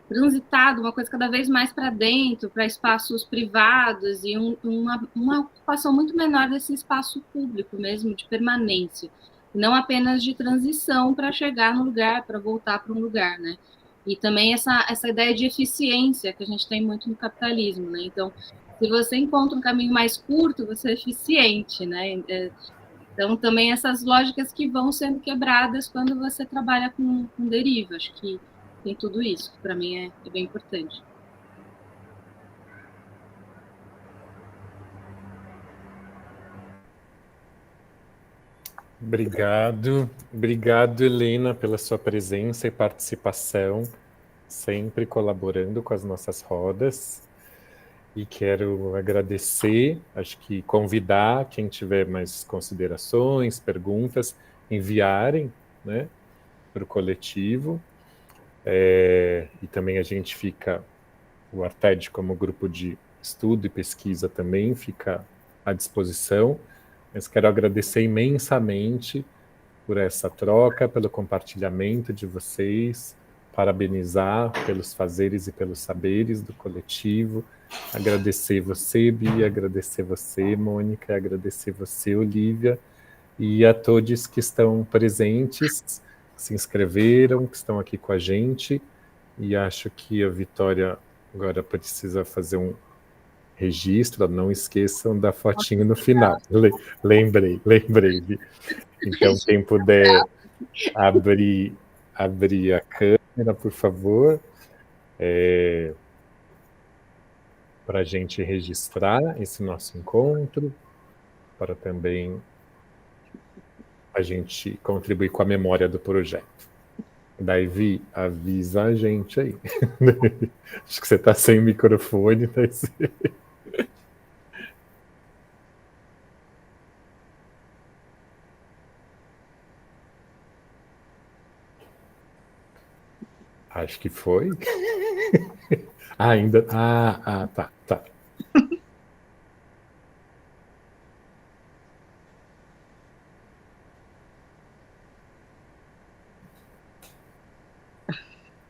transitado uma coisa cada vez mais para dentro, para espaços privados e uma ocupação muito menor desse espaço público mesmo, de permanência, não apenas de transição para chegar no lugar, para voltar para um lugar, né? E também essa ideia de eficiência que a gente tem muito no capitalismo, né? Então, se você encontra um caminho mais curto, você é eficiente, né? Então, também essas lógicas que vão sendo quebradas quando você trabalha com deriva, acho que tem tudo isso, que para mim é bem importante. Obrigado, Helena, pela sua presença e participação, sempre colaborando com as nossas rodas. E quero agradecer, acho que convidar quem tiver mais considerações, perguntas, enviarem, né, para o coletivo. E também a gente fica, o Arted como grupo de estudo e pesquisa também fica à disposição. Mas quero agradecer imensamente por essa troca, pelo compartilhamento de vocês, parabenizar pelos fazeres e pelos saberes do coletivo, agradecer você, Bia, agradecer você, Mônica, agradecer você, Olivia, e a todos que estão presentes, que se inscreveram, que estão aqui com a gente, e acho que a Vitória agora precisa fazer um registro, não esqueçam da fotinho no final. Lembrei. Então, quem puder abrir a câmera, por favor, para a gente registrar esse nosso encontro, para também a gente contribuir com a memória do projeto. Daí, Vi, avisa a gente aí. Acho que você está sem microfone, mas... Acho que foi. Ainda. Tá.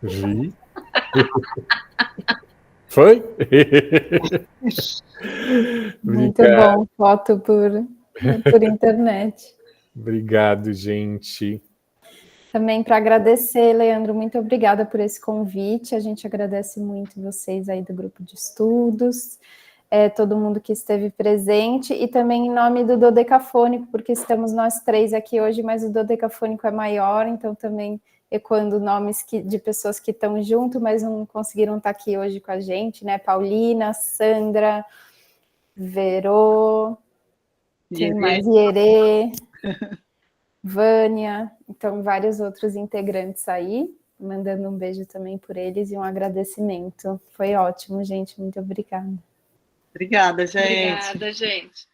Vi. Foi? Muito bom, foto por internet. Obrigado, gente. Também para agradecer, Leandro, muito obrigada por esse convite. A gente agradece muito vocês aí do grupo de estudos, todo mundo que esteve presente, e também em nome do Dodecafônico, porque estamos nós três aqui hoje, mas o Dodecafônico é maior, então também ecoando nomes de pessoas que estão junto, mas não conseguiram estar aqui hoje com a gente, né? Paulina, Sandra, Verô, quem mais? Ierê, Vânia, então vários outros integrantes aí, mandando um beijo também por eles e um agradecimento. Foi ótimo, gente, muito obrigada. Obrigada, gente. Obrigada, gente.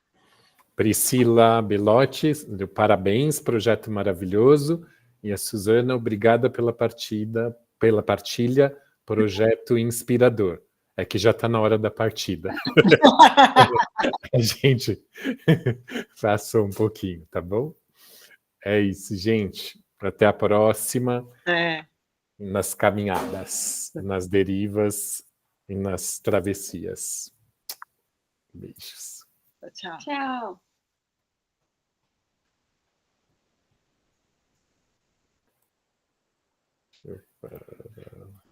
Priscila Belotti, parabéns, projeto maravilhoso. E a Suzana, obrigada pela partilha, projeto inspirador. É que já está na hora da partida. A gente passou um pouquinho, tá bom? É isso, gente. Até a próxima. Nas caminhadas, nas derivas e nas travessias. Beijos. Tchau. Tchau. Opa.